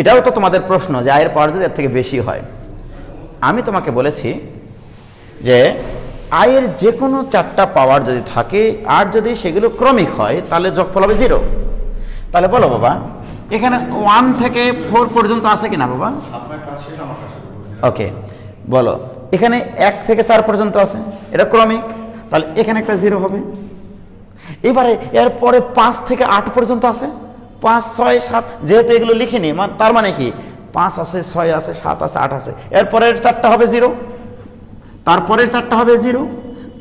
A: এটাও তো তোমাদের প্রশ্ন যে আয়ের পাওয়ার যদি এর থেকে বেশি হয়। আমি তোমাকে বলেছি যে আয়ের যে কোনো 4টা পাওয়ার যদি থাকে আর যদি সেগুলো ক্রমিক হয়, তাহলে যোগফল হবে 0। তাহলে বলো বাবা, এখানে 1 থেকে 4 পর্যন্ত আছে কিনা বাবা? ওকে, বলো এখানে 1 থেকে 4 পর্যন্ত আছে, এটা ক্রমিক, তাহলে এখানে একটা 0 হবে। এবারে এরপরে 5 থেকে 8 পর্যন্ত আছে, 5, 6, 7, যেহেতু এগুলো লিখিনি, তার মানে কি 5 আছে, 6 আছে, 7 আছে, 8 আছে, এরপরের 4টা হবে 0, তারপরের 4টা হবে 0,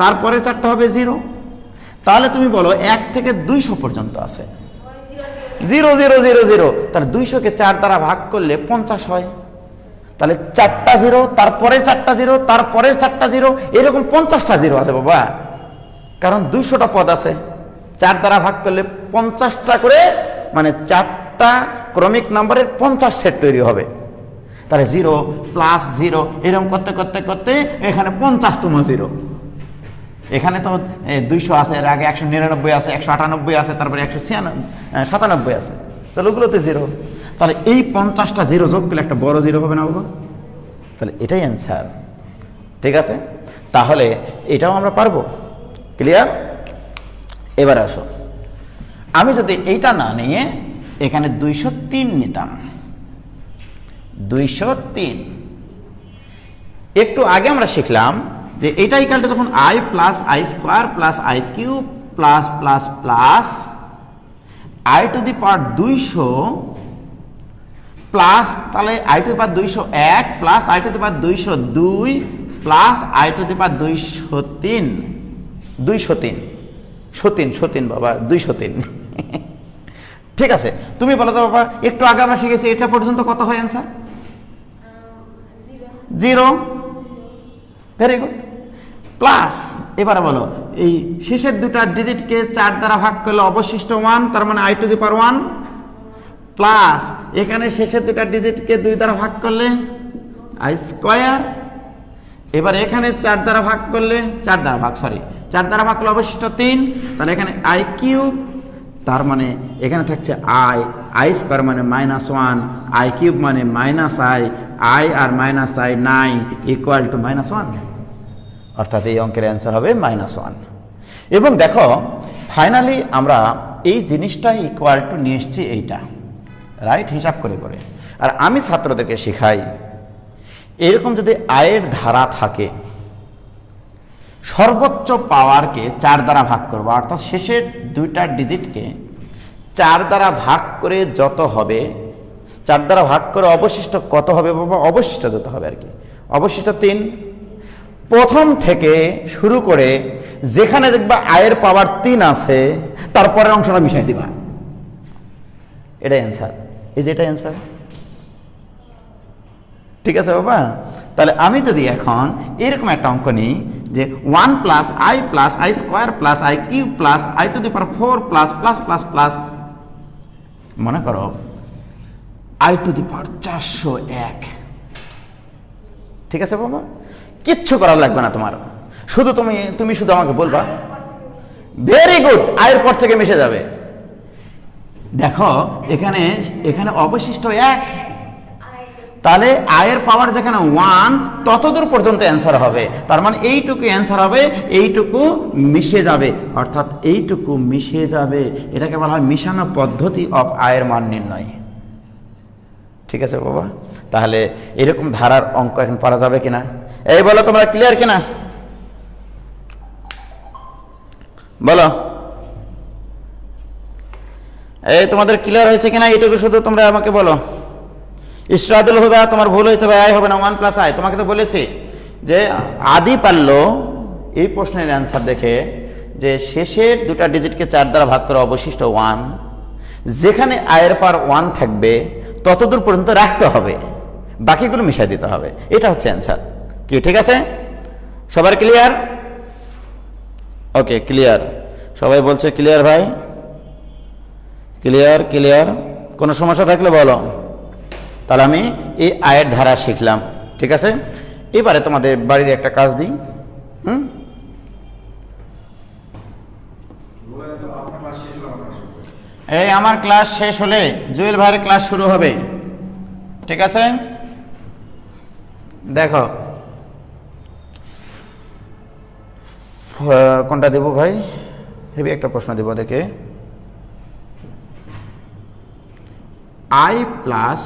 A: তারপরের 4টা হবে 0। তাহলে তুমি বলো 1 থেকে 200 পর্যন্ত আছে 0 0 0 0, তাহলে 200 কে 4 দ্বারা ভাগ করলে 50 হয়। তাহলে 4টা 0, তারপরের 4টা 0, তারপরের 4টা 0, এরকম 50টা 0 আছে বাবা, কারণ 200টা পদ আছে, 4 দ্বারা ভাগ করলে 50টা করে, মানে 4টা ক্রমিক নাম্বারের 50 সেট তৈরি হবে। তাহলে 0 প্লাস 0 এরকম করতে করতে করতে এখানে 50তম 0। এখানে তো 200 আছে, এর আগে 199 আছে, 198 আছে, তারপরে 197 আছে, তাহলে ওগুলোতে 0। তাহলে এই 50টা 0 যোগ করলে একটা বড় 0 হবে না বাবা? তাহলে এটাই অ্যান্সার। ঠিক আছে, তাহলে এটাও আমরা পারবো। ক্লিয়ার? এবার আসো, আমি যদি এইটা না নিয়ে এখানে 203 নিতাম, 203, একটু আগে আমরা শিখলাম যে এটা ইকুয়াল টু যখন i plus i square plus i cube plus plus plus i to the power 200 plus, তাহলে i to the power 201 plus i to the power 202 plus i to the power 203, 203 বাবা, 203। ঠিক আছে, তুমি বলো তো বাবা, একটু আগে আমরা শিখেছি এটা পর্যন্ত কত হয় অ্যান্সার? 0। Very good. প্লাস এবারে বলো, এই শেষের দুটা ডিজিটকে 4 দ্বারা ভাগ করলে অবশিষ্ট 1, তার মানে i to the power 1, plus এখানে শেষের দুটা ডিজিটকে 2 দ্বারা ভাগ করলে i স্কয়ার, এবার এখানে 4 দ্বারা ভাগ করলে 4 দ্বারা ভাগ করলে অবশিষ্ট 3, তাহলে এখানে i কিউব, তার মানে এখানে থাকছে i স্কয়ার মানে -1, i কিউব মানে -i আর -i 9 ইকুয়াল টু -1, অর্থাৎ এই অঙ্কের অ্যান্সার হবে -1। এবং দেখো ফাইনালি আমরা এই জিনিসটা ইকুয়াল টু নিয়ে এসেছি এইটা, রাইট, হিসাব করে করে। আর আমি ছাত্রদেরকে শেখাই এরকম যদি আয়ের ধারা থাকে, সর্বোচ্চ পাওয়ারকে 4 দ্বারা ভাগ করবো, অর্থাৎ শেষের দুইটা ডিজিটকে 4 দ্বারা ভাগ করে যত হবে, 4 দ্বারা ভাগ করে অবশিষ্ট কত হবে বাবা? অবশিষ্ট যত হবে আর কি, অবশিষ্ট 3। প্রথম থেকে শুরু করে যেখানে দেখবা আয়ের পাওয়ার 3 আছে, তারপরের অংশটা মিশাই দিবা, এটাই অ্যান্সার। এই যে এটা অ্যান্সার। ঠিক আছে বাবা? তাহলে আমি যদি এখন এরকম একটা অঙ্ক নিই যে 1 plus i square plus i cube plus i to the power 4 plus plus plus plus, মনে করো i টু দি পাওয়ার 401। ঠিক আছে বাবা? কিচ্ছু করার লাগবে না তোমার, শুধু তুমি শুধু আমাকে বলবা, ভেরি গুড, আয়ের পর থেকে মিশে যাবে। দেখো এখানে অবশিষ্ট 1, তাহলে আয়ের পাওয়ার যেখানে 1 ততদূর পর্যন্ত অ্যান্সার হবে, তার মানে এইটুকু অ্যান্সার হবে, এইটুকু মিশে যাবে, অর্থাৎ এইটুকু মিশে যাবে। এটাকে বলা হয় মিশানো পদ্ধতি অফ আয়ের মান নির্ণয়। ঠিক আছে বাবা? তাহলে এরকম ধারার অঙ্ক এখন পারা যাবে কিনা, এই বলো তোমরা ক্লিয়ার কিনা বলো? এই তোমাদের ক্লিয়ার হয়েছে কিনা এইটুকু শুধু তোমরা আমাকে বলো। ইসরাদুল হুদা, তোমার ভুল হয়েছে ভাই, আই হবে না, 1 প্লাস আই। তোমাকে তো বলেছি যে আদি পারল এই প্রশ্নের অ্যান্সার দেখে যে শেষের দুটা ডিজিটকে 4 দ্বারা ভাগ করে অবশিষ্ট 1, যেখানে আয়ের পাওয়ার 1 থাকবে ততদূর পর্যন্ত রাখতে হবে, বাকিগুলো মিশাই দিতে হবে, এটা হচ্ছে অ্যান্সার। কি ঠিক আছে? সবার ক্লিয়ার? ওকে, ক্লিয়ার। সবাই বলছে ক্লিয়ার ভাই, ক্লিয়ার ক্লিয়ার। কোনো সমস্যা থাকলে বলো। তাহলে আমি এই আয়ের ধারা শিখলাম। ঠিক আছে, এবারে তোমাদের বাড়ির একটা কাজ দিই। এই আমার ক্লাস শেষ হলে জুয়েল ভাইয়ের ক্লাস শুরু হবে। ঠিক আছে, দেখো কোনটা দেব ভাই? হেভি একটা প্রশ্ন দেব ওদেরকে। I plus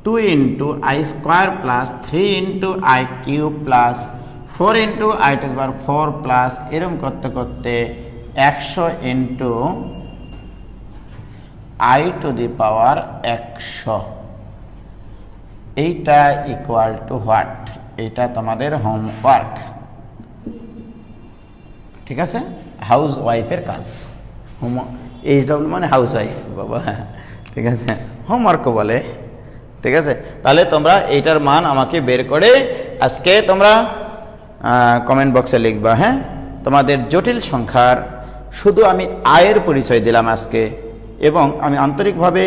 A: 2 into I square plus 3 into I cube plus 4 into I to the power 4 plus এরকম করতে করতে 100 ইন্টু আই টু দি পাওয়ার 100, এইটা ইকুয়াল টু হোয়াট? এইটা তোমাদের হোমওয়ার্ক, ঠিক আছে? হাউস ওয়াইফের কাজ। HW মানে হাউস ওয়াইফ বাবা, ঠিক আছে, হোমওয়ার্কও বলে, ঠিক আছে? তাহলে তোমরা এইটার মান আমাকে বের করে আজকে তোমরা কমেন্ট বক্সে লিখবা। হ্যাঁ, তোমাদের জটিল সংখ্যার শুধু আমি আয়ের পরিচয় দিলাম আজকে, এবং আমি আন্তরিকভাবে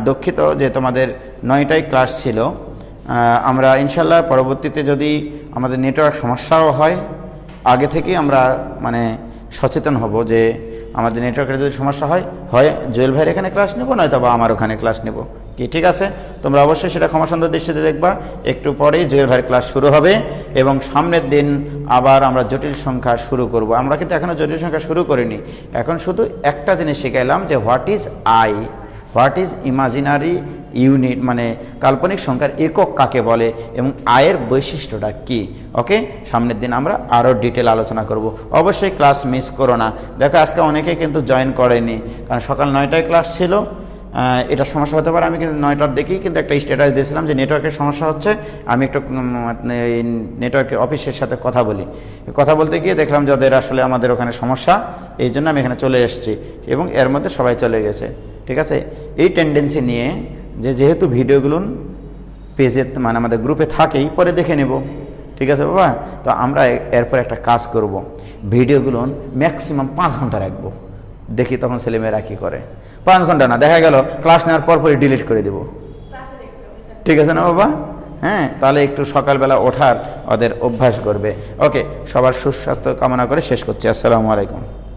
A: দুঃখিত যে তোমাদের 9টায় ক্লাস ছিল। আমরা ইনশাল্লাহ পরবর্তীতে যদি আমাদের নেটওয়ার্ক সমস্যাও হয়, আগে থেকে আমরা মানে সচেতন হব যে আমাদের নেটওয়ার্কের যদি সমস্যা হয় জুয়েল ভাইয়ের এখানে ক্লাস নেব, নয়তো বা আমার ওখানে ক্লাস নেব, কি ঠিক আছে? তোমরা অবশ্যই সেটা ক্ষমা সুন্দর দৃষ্টিতে দেখবা। একটু পরেই জুয়েল ভাইয়ের ক্লাস শুরু হবে এবং সামনের দিন আবার আমরা জটিল সংখ্যা শুরু করব। আমরা কিন্তু এখনও জটিল সংখ্যা শুরু করিনি, এখন শুধু একটা জিনিস শিখাইলাম যে what is I, what is imaginary unit, মানে কাল্পনিক সংখ্যার একক কাকে বলে এবং আয়ের বৈশিষ্ট্যটা কি। ওকে, সামনের দিন আমরা আরও ডিটেল আলোচনা করব। অবশ্যই ক্লাস মিস করো না। দেখো আজকে অনেকেই কিন্তু জয়েন করেনি, কারণ সকাল 9টায় ক্লাস ছিল। এটা সমস্যা হতে পারে। আমি কিন্তু 9টার দিকেই কিন্তু একটা স্ট্যাটাস দিয়েছিলাম যে নেটওয়ার্কের সমস্যা হচ্ছে, আমি একটু নেটওয়ার্কের অফিসের সাথে কথা বলি। কথা বলতে গিয়ে দেখলাম যে ওদের আসলে আমাদের ওখানে সমস্যা, এই জন্য আমি এখানে চলে এসেছি এবং এর মধ্যে সবাই চলে গেছে, ঠিক আছে? এই টেন্ডেন্সি নিয়ে যেহেতু ভিডিওগুলো পেজে মানে আমাদের গ্রুপে থাকেই, পরে দেখে নেব, ঠিক আছে বাবা? তো আমরা এরপর একটা কাজ করব, ভিডিওগুলো ম্যাক্সিমাম 5 ঘন্টা রাখবো, দেখি তখন ছেলেমেয়েরা কী করে। 5 ঘন্টা না, দেখা গেল ক্লাস নেওয়ার পরপরই ডিলিট করে দেব, ঠিক আছে না বাবা? হ্যাঁ, তাহলে একটু সকালবেলা ওঠার ওদের অভ্যাস করবে। ওকে, সবার সুস্বাস্থ্য কামনা করে শেষ করছি। আসসালামু আলাইকুম।